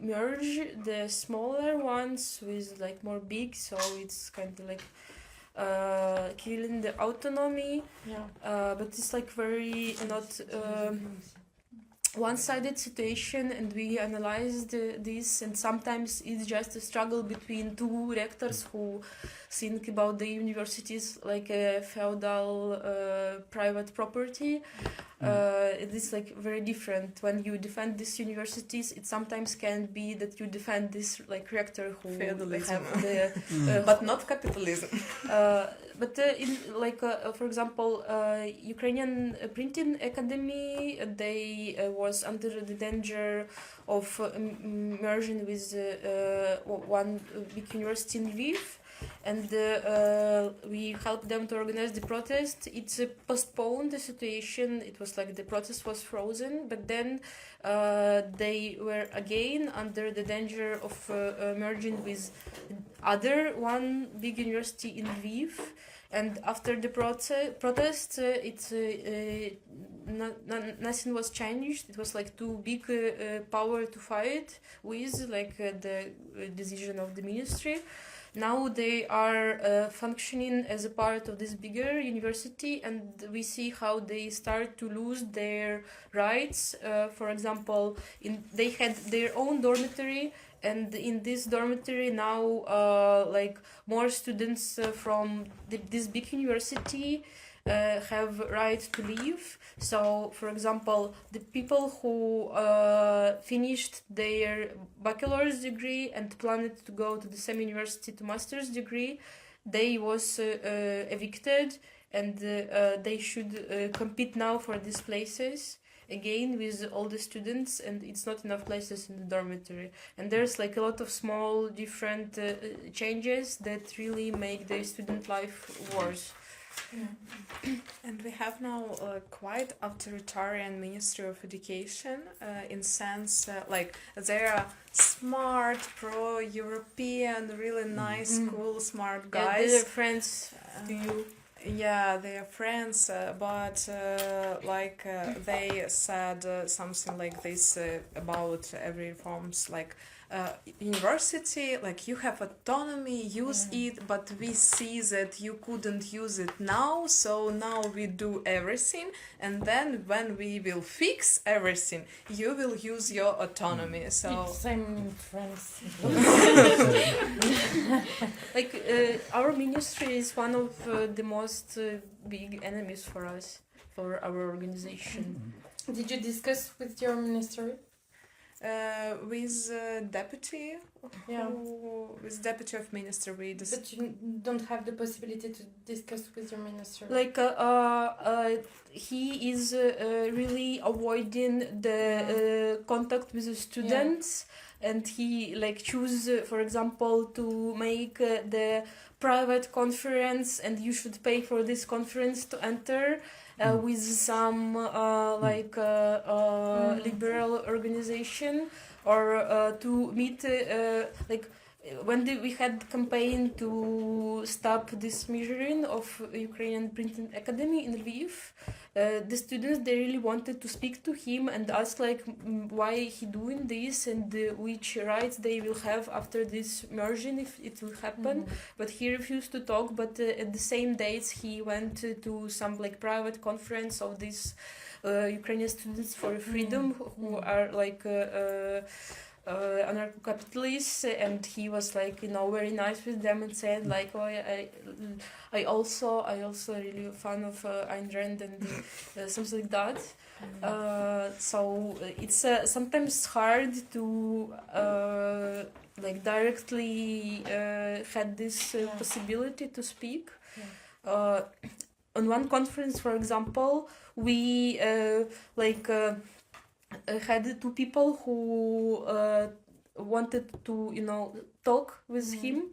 merge the smaller ones with more big, so it's kind of killing the autonomy. But it's very not one-sided situation, and we analyzed this, and sometimes it's just a struggle between two rectors who think about the universities like a feudal private property. It is very different. When you defend these universities, it sometimes can be that you defend this rector who feudalism, have the but not capitalism. But for example, Ukrainian Printing Academy, they was under the danger of merging with one big university in Lviv, and we helped them to organize the protest. It's postponed the situation. It was the protest was frozen, but then they were again under the danger of merging with other one big university in Lviv. And after the protest, nothing was changed. It was too big power to fight with, the decision of the ministry. Now they are functioning as a part of this bigger university, and we see how they start to lose their rights. For example, they had their own dormitory, and in this dormitory now more students from this big university have right to live. So, for example, the people who finished their bachelor's degree and planned to go to the same university to master's degree, they was evicted, and they should compete now for these places again with all the students, and it's not enough places in the dormitory. And there's a lot of small different changes that really make the student life worse. Yeah. And we have now quite authoritarian Ministry of Education in sense they are smart, pro-European, really nice, cool, smart guys. Yeah, they're friends to you. Yeah, they are friends, but they said something like this about every reforms, university, you have autonomy, use it, but we see that you couldn't use it now, so now we do everything, and then when we will fix everything, you will use your autonomy. So it's same in France. Our ministry is one of the most big enemies for us, for our organization. Did you discuss with your ministry? With deputy, with deputy of minister, but you don't have the possibility to discuss with your minister. He is really avoiding the contact with the students, and he choose, for example, to make the private conference, and you should pay for this conference to enter. With some liberal organization, or to meet when we had campaign to stop this measuring of Ukrainian Printing Academy in Lviv, the students, they really wanted to speak to him and ask like why he doing this and which rights they will have after this merging if it will happen. But he refused to talk. But at the same dates he went to some like private conference of these Ukrainian students for freedom who are like anarcho-capitalists, and he was like, you know, very nice with them and said like, oh, I also really a fan of Ayn Rand and something like that. So it's sometimes hard to like directly had this possibility to speak. On one conference, for example, we had two people who wanted to, you know, talk with him,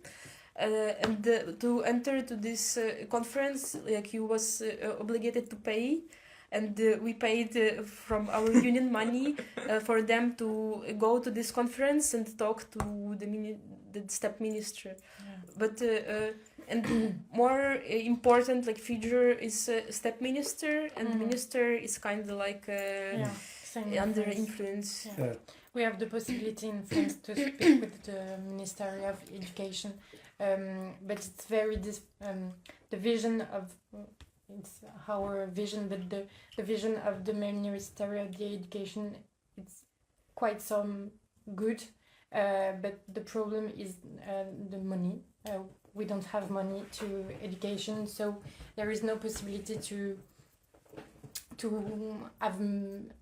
and to enter to this conference, like he was obligated to pay, and we paid from our union money for them to go to this conference and talk to the step minister. But and more important like figure is step minister, and minister is kind of like under influence. We have the possibility in France to speak with the Ministry of Education, but it's very the vision of it's our vision, but the vision of the Ministry of the Education, it's quite some good, but the problem is the money. We don't have money to education, so there is no possibility to have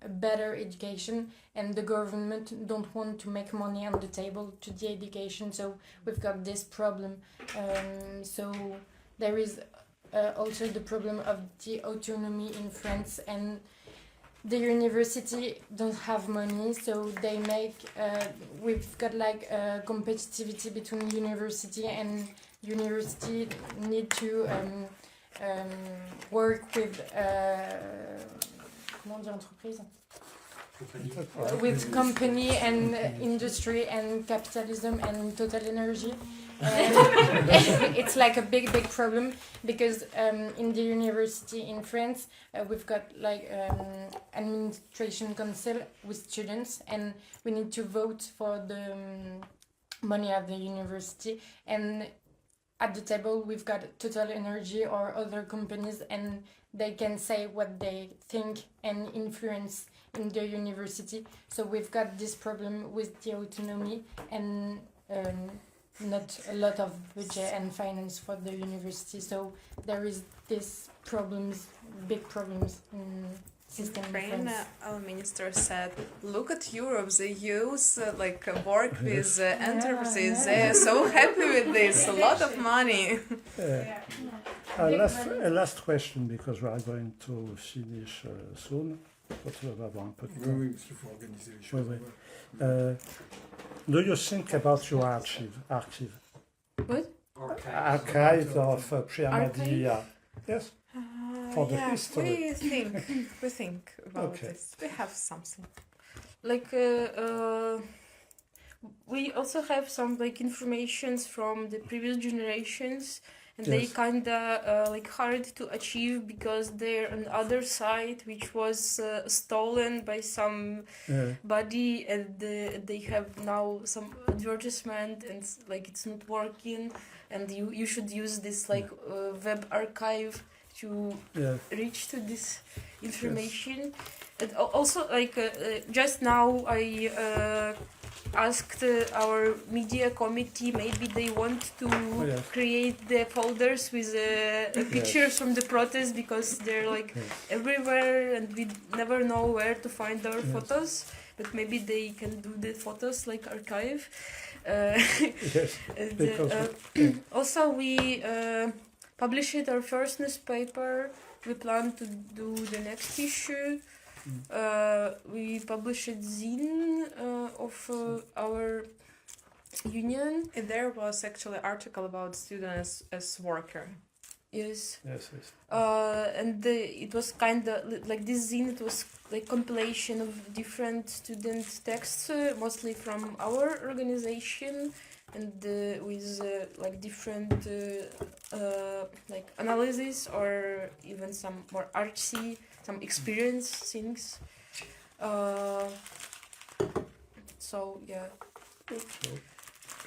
a better education, and the government don't want to make money on the table to the education, so we've got this problem. So there is also the problem of the autonomy in France, and the university don't have money, so they make we've got like a competitivity between university, and university need to work with with company and industry and capitalism and total energy. It's like a big problem, because in the university in France we've got like administration council with students, and we need to vote for the money of the university, and at the table we've got Total Energy or other companies, and they can say what they think and influence in the university. So we've got this problem with the autonomy, and not a lot of budget and finance for the university. So there is this problems, big problems in system in Ukraine, France. our minister said, look at Europe, they use work with enterprises, they're so happy with this, a lot of money. Last question, because we are going to finish soon. Do you think about your archive? What? Archive of Priama Diia. Yes? For the history. We think about this. We have something. Like we also have some like informations from the previous generations, and they kinda like hard to achieve because they're on the other side, which was stolen by somebody, and they have now some advertisement, and like it's not working, and you should use this like web archive to reach to this information. And also like just now I asked our media committee, maybe they want to create the folders with pictures from the protest, because they're like everywhere and we never know where to find our photos, but maybe they can do the photos like archive. Also we published our first newspaper. We plan to do the next issue. We published a zine of our union. And there was actually an article about students as worker. Yes. And it was kind of like this zine. It was like compilation of different student texts, mostly from our organization, and with like different like analysis or even some more artsy some experience things. So yeah. So,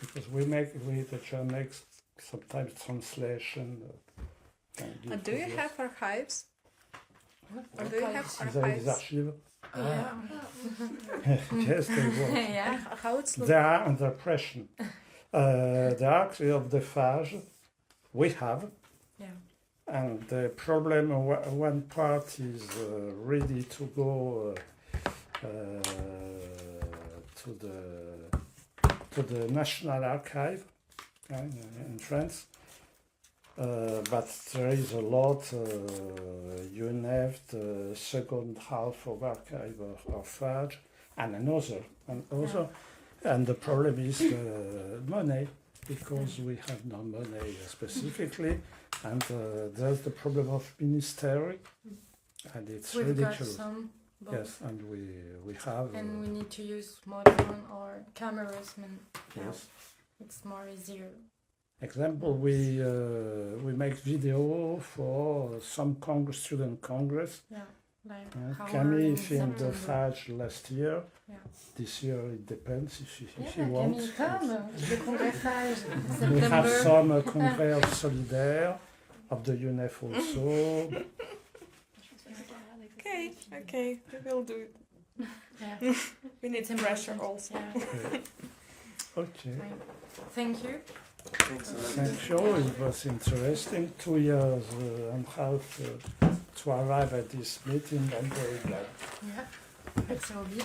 because the German makes sometimes translation. Do you have archives? Or do you have There archives? is archive. Yeah. Yes, they work. Yeah. How it's They are under pressure. The archive of the FAGE we have. Yeah. And the problem, one part is ready to go to the National Archive in France. But there is a lot, UNEF, the second half of archive of FAGE, and another. And the problem is money, because we have no money specifically, and there's the problem of ministry, and it's We've ridiculous. got some, but Yes, and we have. and we need to use modern or cameras. Yes. It's more easier. Example, we make video for some student congress. Yeah. Like how Camille in filmed the September. FAGE last year. Yeah. This year it depends if he Yeah, wants. Camille, come. Le congrès FAGE. We have September. some congrès of Solidaires, of the UNEF also. Okay, we will do it. Yeah. We need some pressure also. Yeah. Okay. Thank you. Thanks a lot. Thank you. It was interesting. 2 years and a half to arrive at this meeting. I'm very glad. Yeah. It's Robi.